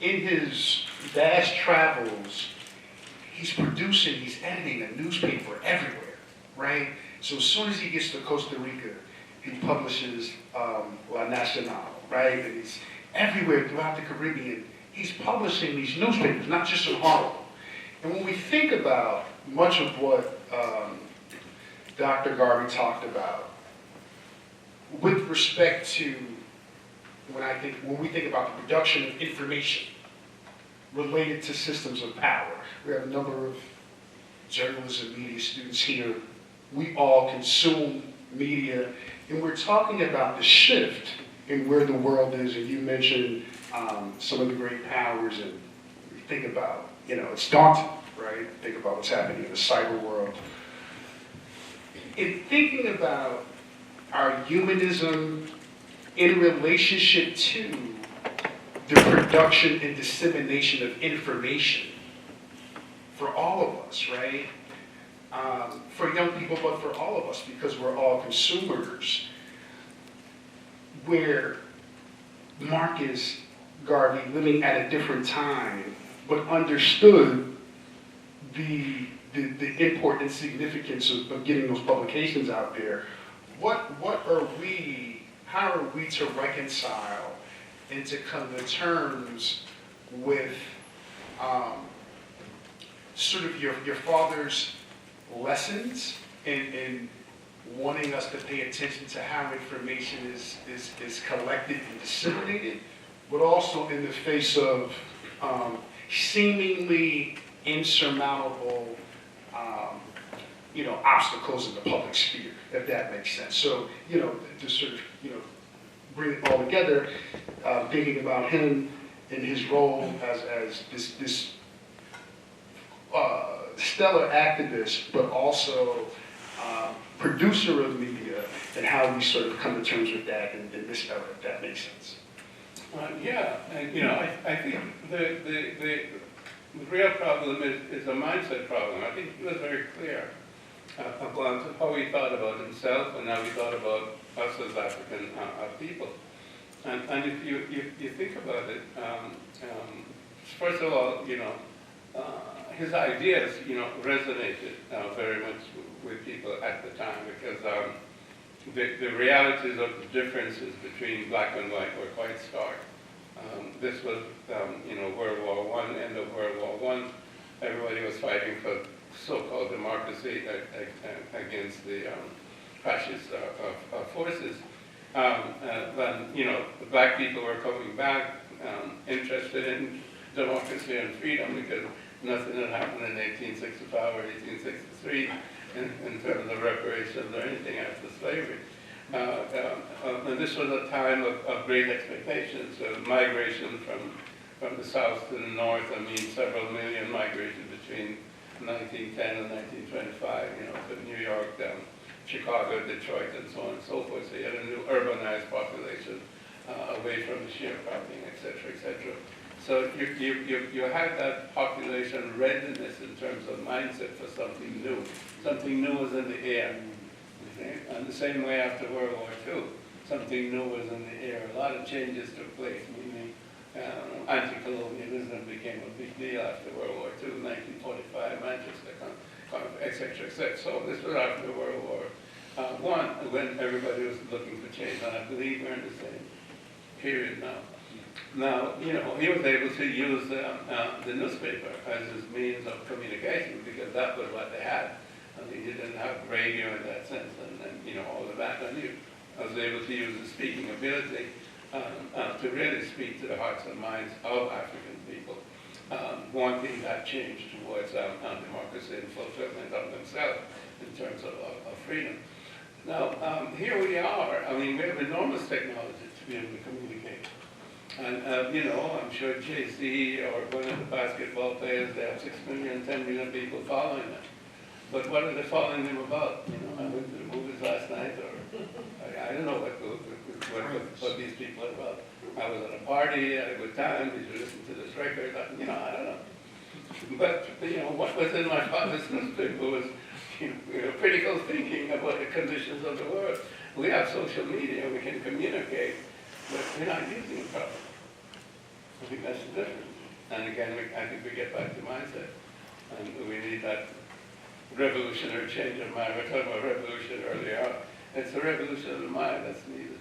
in his vast travels, he's producing, he's editing a newspaper everywhere, right? So as soon as he gets to Costa Rica, he publishes La Nacional, right? And he's everywhere throughout the Caribbean. He's publishing these newspapers, not just in Harlem. And when we think about much of what Dr. Garvey talked about, with respect to when we think about the production of information related to systems of power, we have a number of journalism media students here. We all consume media, and we're talking about the shift in where the world is. And you mentioned some of the great powers, and you think about, it's daunting, right? Think about what's happening in the cyber world. In thinking about our humanism in relationship to the production and dissemination of information for all of us, right? For young people, but for all of us, because we're all consumers, where Marcus Garvey, living at a different time, but understood the import and significance of getting those publications out there. How are we to reconcile and to come to terms with sort of your father's lessons and wanting us to pay attention to how information is collected and disseminated, but also in the face of seemingly insurmountable obstacles in the public sphere, if that makes sense. So, to sort of, bring it all together, thinking about him and his role as this stellar activist, but also producer of media, and how we sort of come to terms with that in this era, if that makes sense. Yeah, and I think the real problem is a mindset problem. I think he was very clear about how he thought about himself and how he thought about us as African people. And if you think about it, first of all, his ideas, resonated very much with people at the time, because the realities of the differences between black and white were quite stark. This was, World War I, end of World War I. Everybody was fighting for so-called democracy against the fascist forces. The black people were coming back, interested in democracy and freedom, because nothing had happened in 1865 or 1863 in terms of reparations or anything after slavery. And this was a time of great expectations, migration from the south to the north. I mean, several million migrated between 1910 and 1925, to New York, Chicago, Detroit, and so on and so forth. So you had a new urbanized population away from the sharecropping, et cetera, et cetera. So you had that population readiness in terms of mindset for something new. Something new was in the air. Okay? And the same way after World War II, something new was in the air. A lot of changes took place, meaning anti-colonialism became a big deal after World War II, 1945, Manchester, et cetera, et cetera. So this was after World War I, when everybody was looking for change. And I believe we're in the same period now. Now, he was able to use the newspaper as his means of communication, because that was what they had. I mean, he didn't have radio in that sense, and all of that. And he was able to use his speaking ability to really speak to the hearts and minds of African people, wanting that change towards democracy and fulfillment of themselves in terms of freedom. Now, here we are. I mean, we have enormous technology to be able to communicate. And, I'm sure JC or one of the basketball players, they have 6 million, 10 million people following them. But what are they following them about? I went to the movies last night, or I don't know what these people are about. I was at a party, I had a good time, did you listen to this record? I don't know. But, what was in my father's newspaper was, critical thinking about the conditions of the world. We have social media, we can communicate, but we're not using it properly. I think that's the difference. And again, I think we get back to mindset. And we need that revolutionary change of mind. We're talking about revolution earlier on. It's the revolution of the mind that's needed.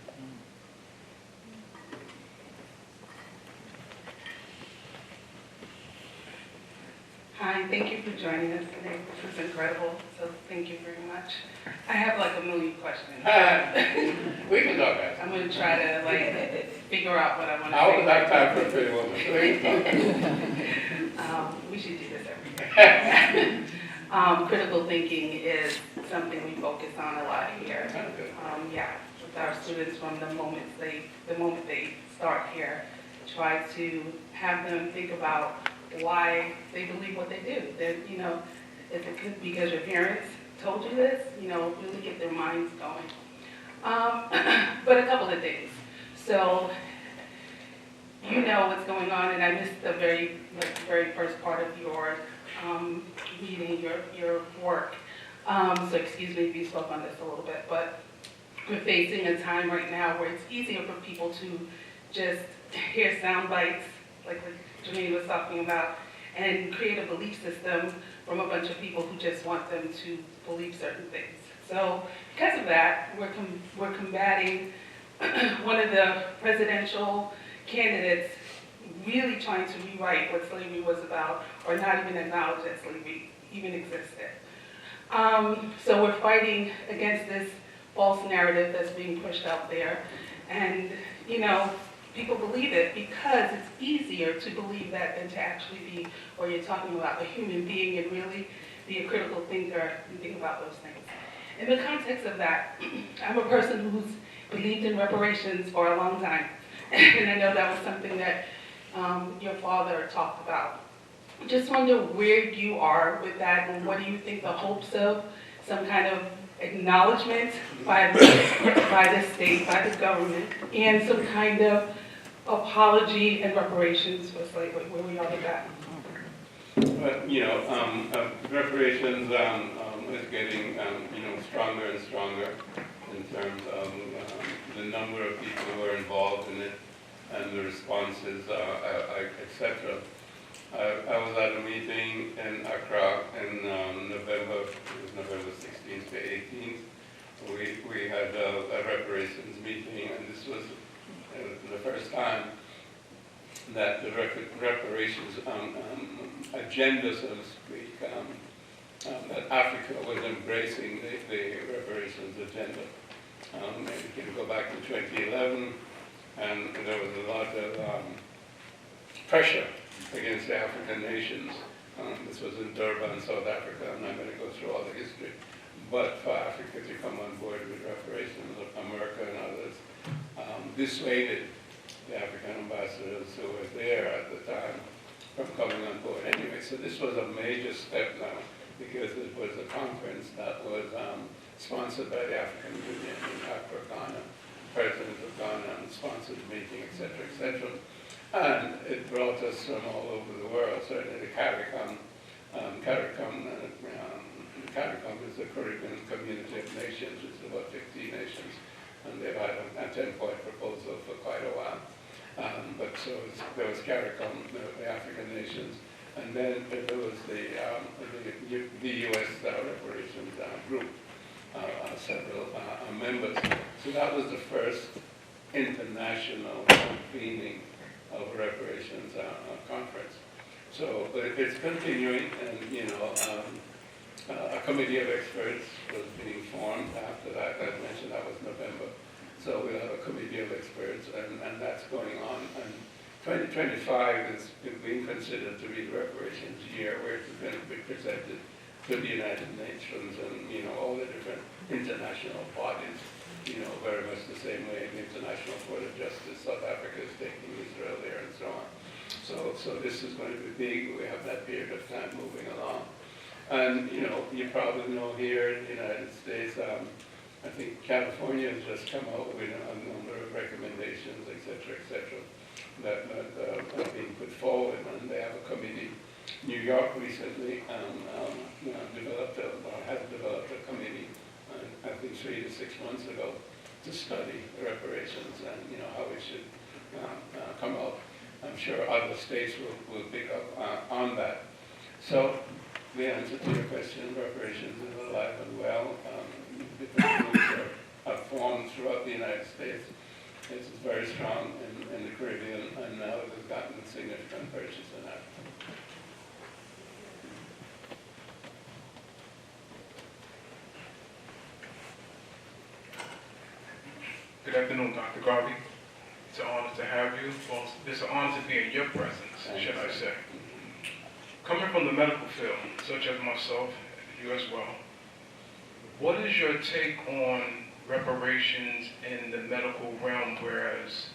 Hi, thank you for joining us today. This is incredible, so thank you very much. I have like a million questions. We can talk about it. I'm going to try to figure out what I want to I say. always have time for a pretty woman, so we can talk. We should do this every day. Critical thinking is something we focus on a lot here. Okay. With our students from the moment they start here, try to have them think about why they believe what they do. That, is it because your parents told you this? Really get their minds going. But a couple of things. So, what's going on, and I missed the very first part of your meeting, your work. So excuse me if you spoke on this a little bit, but we're facing a time right now where it's easier for people to just hear sound bites, like what Jermaine was talking about, and create a belief system from a bunch of people who just want them to believe certain things. So because of that, we're combating one of the presidential candidates really trying to rewrite what slavery was about, or not even acknowledge that slavery even existed. So we're fighting against this false narrative that's being pushed out there. And, people believe it because it's easier to believe that than to actually be, or you're talking about a human being and really be a critical thinker and think about those things. In the context of that, I'm a person who's believed in reparations for a long time. And I know that was something that your father talked about. Just wonder where you are with that, and what do you think the hopes of some kind of acknowledgement by the state, by the government, and some kind of apology and reparations for slavery, where we are with that? Well, reparations is getting stronger and stronger in terms of the number of people who are involved in it and the responses, etc. I was at a meeting in Accra in November, it was November 16th to 18th. We had a reparations meeting, and this was the first time that the reparations agenda, so to speak, that Africa was embracing the reparations agenda. You can go back to 2011, and there was a lot of pressure against the African nations. This was in Durban, South Africa. I'm not going to go through all the history. But for Africa to come on board with reparations, America and others dissuaded the African ambassadors who were there at the time from coming on board. Anyway, so this was a major step now, because it was a conference that was sponsored by the African Union in Accra, Ghana. President of Ghana sponsored the meeting, etc., etc. And it brought us from all over the world. Certainly the CARICOM is the Caribbean Community of Nations, which is about 15 nations, and they've had a 10-point proposal for quite a while. But so there was CARICOM, the African nations, and then there was the U.S. reparations group, several members. So that was the first international convening of a reparations conference. So it's continuing, and a committee of experts was being formed after that. As mentioned, that was November. So we'll have a committee of experts, and that's going on. And 2025 is being considered to be the reparations year, where it's going to be presented to the United Nations and all the different international bodies. Very much the same way the International Court of Justice, South Africa is taking Israel there, and so on. So this is going to be big. We have that period of time moving along. And, you probably know here in the United States, I think California has just come out with a number of recommendations, et cetera, that are being put forward. And they have a committee New York recently has developed a committee, I think 3 to 6 months ago, to study reparations and how it should come out. I'm sure other states will pick up on that. So the answer to your question, reparations is alive and well. Different groups are formed throughout the United States. It's very strong in the Caribbean, and now it has gotten significant purchase in Africa. Good afternoon, Dr. Garvey. It's an honor to have you. Well, it's an honor to be in your presence, should I say. Coming from the medical field, such as myself, you as well, what is your take on reparations in the medical realm, whereas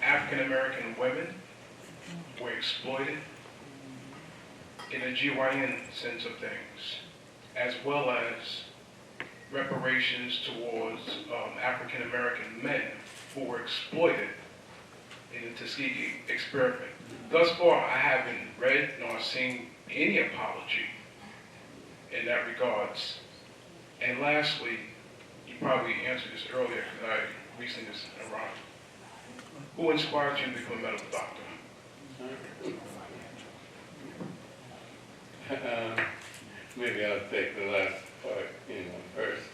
African American women were exploited in a GYN sense of things, as well as reparations towards African American men who were exploited in the Tuskegee experiment? Thus far, I haven't read nor seen any apology in that regards. And lastly, you probably answered this earlier because I recently just arrived. Who inspired you to become a medical doctor? Maybe I'll take the last part, first.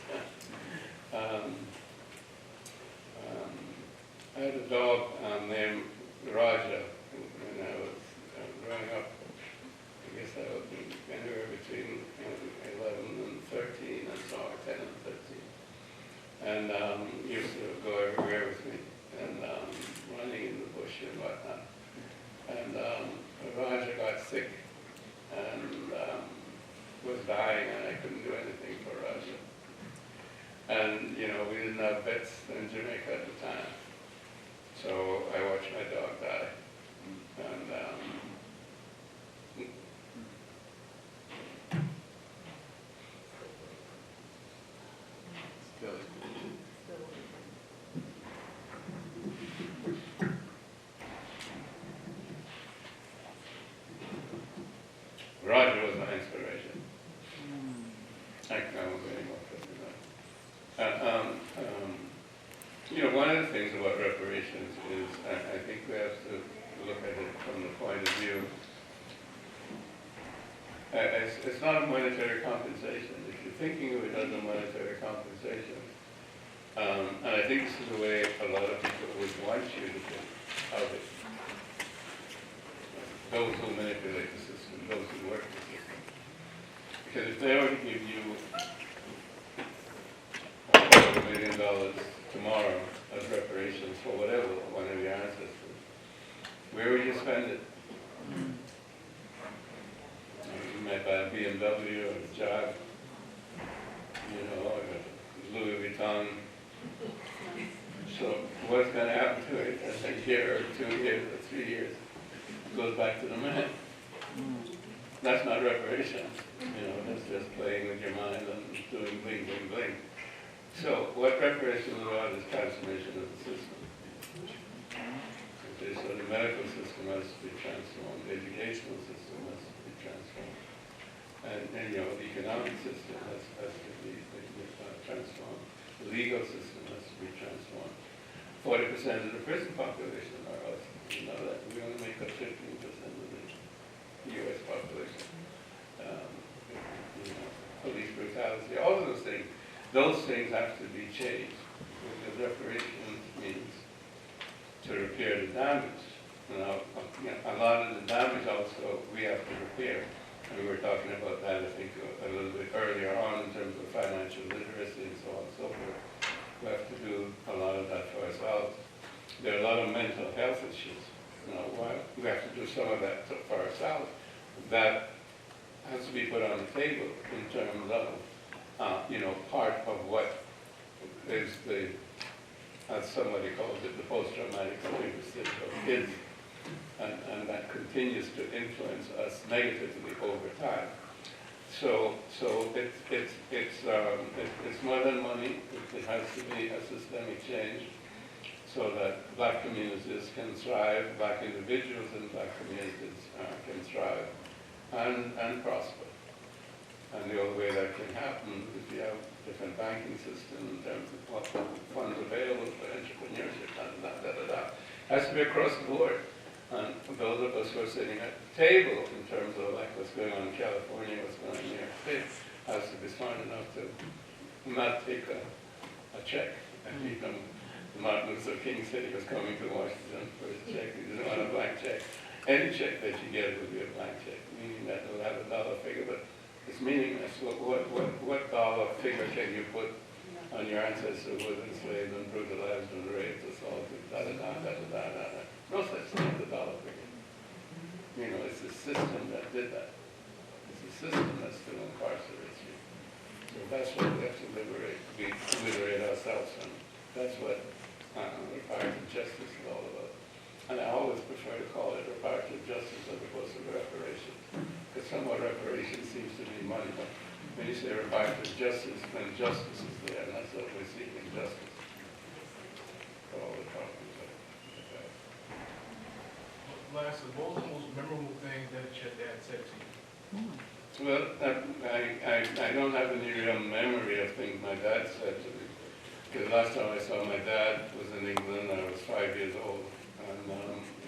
I had a dog named Raja when I was growing up. I guess I was anywhere between 11 and 13, and so 10 and 13. And he used to go everywhere with me, and running in the bush and whatnot. And Raja got sick and was dying, and I couldn't do anything for Raja. And, we didn't have vets in Jamaica at the time. So I watched my dog die. And Roger was my inspiration. I can't remember any more from that. One of the things about reparations is I think we have to look at it from the point of view. It's not a monetary compensation. If you're thinking of it as a monetary compensation, and I think this is the way a lot of people would want you to think of it. Those who manipulate the system, those who work the system. Because if they were to give you $250 million tomorrow as reparations for whatever, one of your ancestors, where would you spend it? You might buy a BMW or a Jag, or a Louis Vuitton. So what's going to happen to it in a year or 2 years or 3 years? It goes back to the man. That's not reparations. That's just playing with your mind and doing bling, bling, bling. So what reparations is about is transformation of the system. Okay, so the medical system has to be transformed, the educational system has to be transformed, and the economic system has to be transformed, the legal system has to be transformed. 40% of the prison population are us. That we only make up 15% of the U.S. population. Police brutality, all of those things have to be changed, because reparations means to repair the damage. A lot of the damage also we have to repair. And we were talking about that, I think, a little bit earlier on in terms of financial literacy and so on and so forth. We have to do a lot of that for ourselves. There are a lot of mental health issues. We have to do some of that for ourselves. That has to be put on the table in terms of, part of what is as somebody calls it, the post-traumatic stress syndrome is, and that continues to influence us negatively over time. So it's more than money. It has to be a systemic change. so that black communities can thrive, black individuals in black communities can thrive and prosper. And the only way that can happen is you have different banking system in terms of what funds available for entrepreneurship and has to be across the board. And those of us who are sitting at the table in terms of like what's going on in California, what's going on in New York State, has to be smart enough to not take a check. And even Martin Luther King said he was coming to Washington for his check. He didn't want a blank check. Any check that you get will be a blank check, meaning that it will have a dollar figure, but it's meaningless. What dollar figure can you put on your ancestors who were enslaved and brutalized and raped, assaulted, No such thing as a dollar figure. You know, it's the system that did that. It's the system that still incarcerates you. So that's what we have to liberate ourselves from. That's what reparative justice is all about. And I always prefer to call it reparative justice as opposed to reparations. Because somewhat reparations seems to be money, but when you say reparative justice, then justice is there, and that's what we're seeking, justice. For all the problems that Lastly, what was the most memorable thing that your dad said to you? Well, I don't have any real memory of things my dad said to me. Because last time I saw my dad was in England, I was 5 years old. And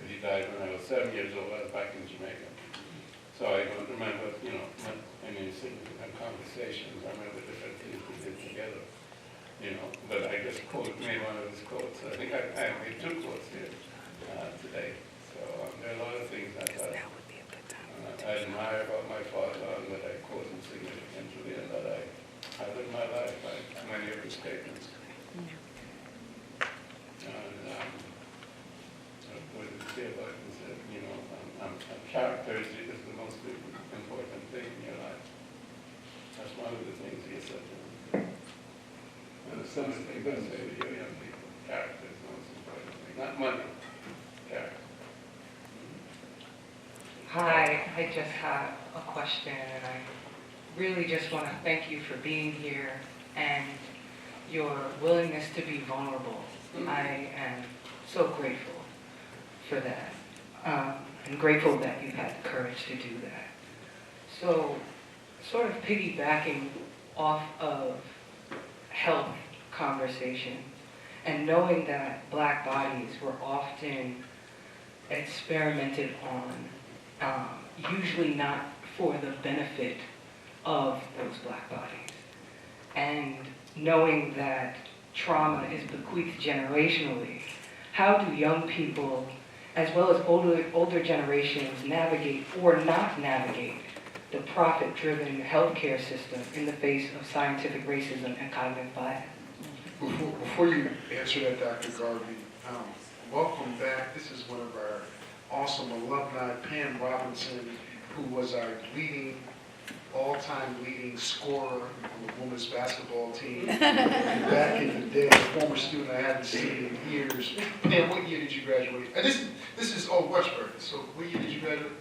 he died when I was 7 years old. I was back in Jamaica. So I don't remember, any significant conversations. I remember different things we did together. But I just made one of his quotes. I think I made 2 quotes here today. So there are a lot of things that I admire about my father and that I quote him significantly and that I live my life by many of his statements. And what did he say about it? He said, character is the most important thing in your life. That's one of the things he said to me. And there's some of the things I say to you young people. Character is the most important thing. Not money, character. Hi, I just have a question, and I really just want to thank you for being here and your willingness to be vulnerable. I am so grateful for that, and grateful that you had the courage to do that. So, sort of piggybacking off of health conversation, and knowing that black bodies were often experimented on, usually not for the benefit of those black bodies. And knowing that trauma is bequeathed generationally, how do young people, as well as older generations, navigate or not navigate the profit-driven healthcare system in the face of scientific racism and cognitive bias? Before you answer that, Dr. Garvey, welcome back. This is one of our awesome alumni, Pam Robinson, who was our all-time leading scorer on the women's basketball team. Back in the day, a former student I haven't seen in years. Pam, what year did you graduate? This is Westbury. So what year did you graduate?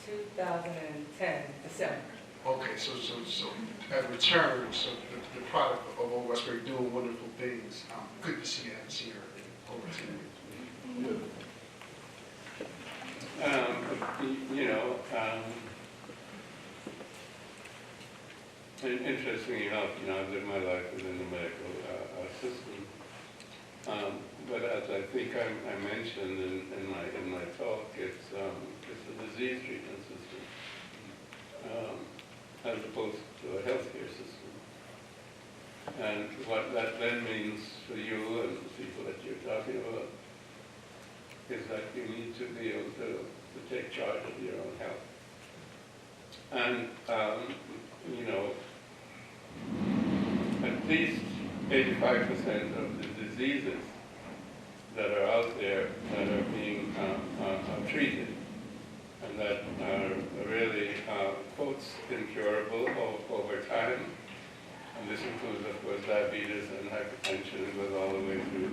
2010, December. Okay, so at return, so the product of Old Westbury doing wonderful things. Good to see you. I haven't seen her over 10 years. Interestingly enough, I've lived my life within the medical system. But as I think I mentioned in my talk, it's a disease treatment system as opposed to a healthcare system. And what that then means for you and the people that you're talking about is that you need to be able to take charge of your own health. And, at least 85% of the diseases that are out there that are being treated and that are really, quotes, incurable over time. And this includes, of course, diabetes and hypertension. It goes all the way through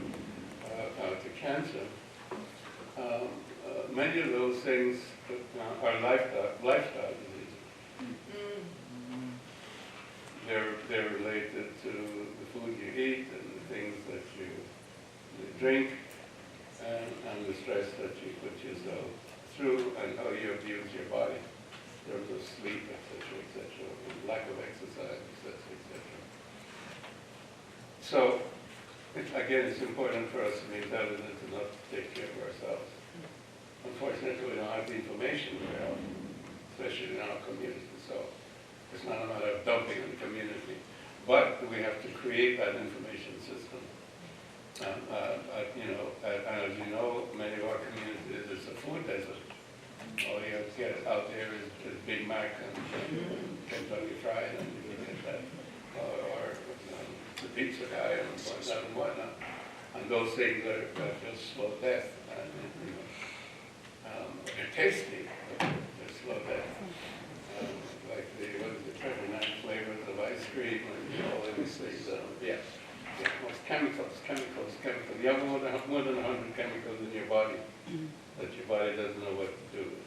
to cancer. Many of those things are lifestyle diseases. They're related to the food you eat and the things that you the drink, and the stress that you put yourself through, and how you abuse your body in terms of sleep, etc., and lack of exercise, etc., etc. So, again, it's important for us to be intelligent enough to take care of ourselves. Unfortunately, we don't have the information very often, especially in our community, so it's not a matter of dumping on the community, but we have to create that information system. As you know, many of our communities, it's a food desert. All you have to get out there is Big Mac and Kentucky Fried, and you can get that, or the pizza guy and whatnot and whatnot. And those things are just slow death. And, they're tasty, but they're slow death. Like the 29 flavors of ice cream and all of these things. Yeah, it's chemicals. You have more than 100 chemicals in your body that your body doesn't know what to do with.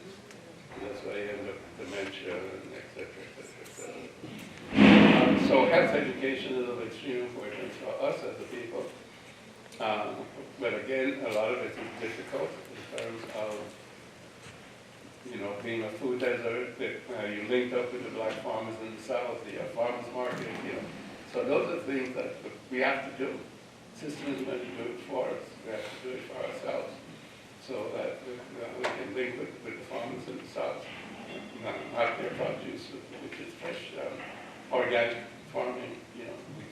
And that's why you end up with dementia and et cetera, et cetera, et cetera. So health education is of extreme importance for us as a people. But again, a lot of it is difficult in terms of, being a food desert, that you linked up with the black farmers in the South, the farmers market, So those are things that we have to do. The system is going to do it for us. We have to do it for ourselves. So that we can link with the farmers in the South, have their produce, which is fresh, organic farming,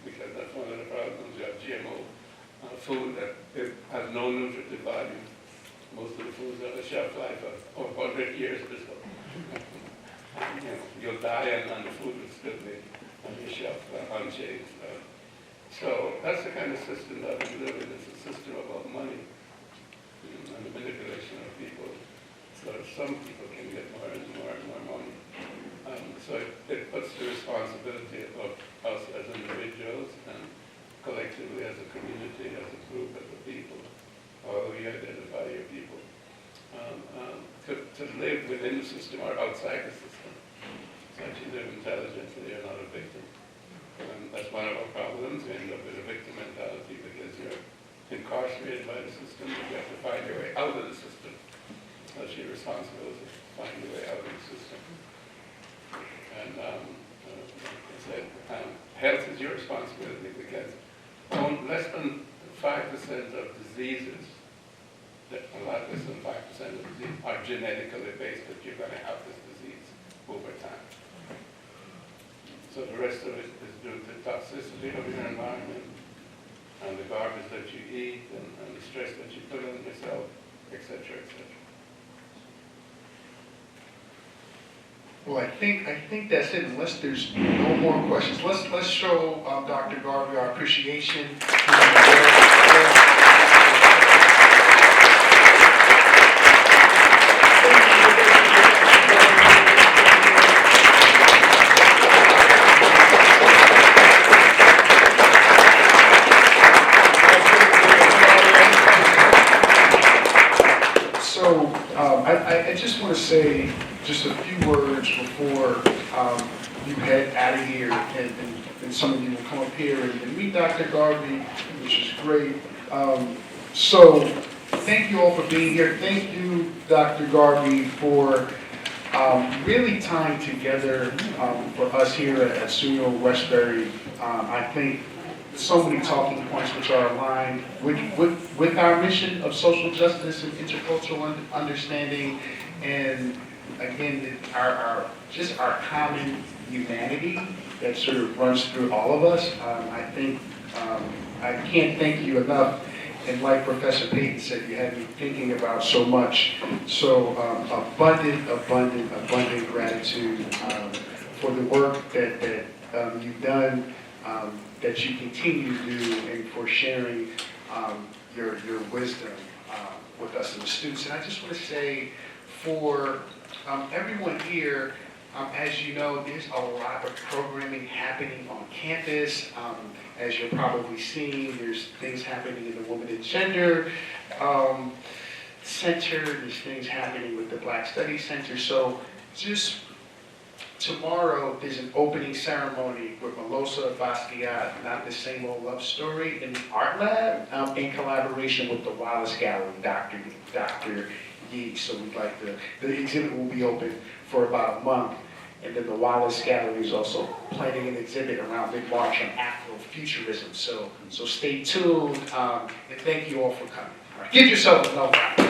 because that's one of the problems. We have GMO food that it has no nutritive value. Most of the foods have a shelf life of over 100 years or so. You'll die and the food will still be on your shelf unchanged. So that's the kind of system that we live in. It's a system about money and the manipulation of people. So some people can get more and more and more money. So it puts the responsibility of us as individuals and collectively as a community, as a group, as a people, or we identify your people, to live within the system or outside the system. So that you live intelligently, you're not a victim. That's one of our problems. We end up with a victim mentality because you're incarcerated by the system, but you have to find your way out of the system. That's your responsibility, find your way out of the system. And like I said, health is your responsibility because less than 5% of diseases, a lot less than 5% of diseases are genetically based, that you're going to have this disease over time. So the rest of it is due to toxicity of your environment, and the garbage that you eat, and the stress that you put on yourself, etc., etc. Well, I think that's it. Unless there's no more questions, let's show Dr. Garvey our appreciation. So I just want to say just a few words before you head out of here, and some of you will come up here and meet Dr. Garvey, which is great. So thank you all for being here. Thank you, Dr. Garvey, for really tying together for us here at SUNY Westbury. I think so many talking points which are aligned with our mission of social justice and intercultural understanding, and again, our common humanity that sort of runs through all of us. I think I can't thank you enough, and like Professor Payton said, you had me thinking about so much. So abundant gratitude for the work that you've done, that you continue to do, and for sharing your wisdom with us and the students. And I just want to say, for everyone here, as you know, there's a lot of programming happening on campus. As you're probably seeing, there's things happening in the Women and Gender Center. There's things happening with the Black Studies Center. So just tomorrow, there's an opening ceremony with Melosa Basquiat, Not the Same Old Love Story, in the Art Lab, in collaboration with the Wallace Gallery, Dr. Yee. So we'd like the exhibit will be open for about a month. And then the Wallace Gallery is also planning an exhibit around mid-March on Afrofuturism. So stay tuned, and thank you all for coming. All right. Give yourself a no.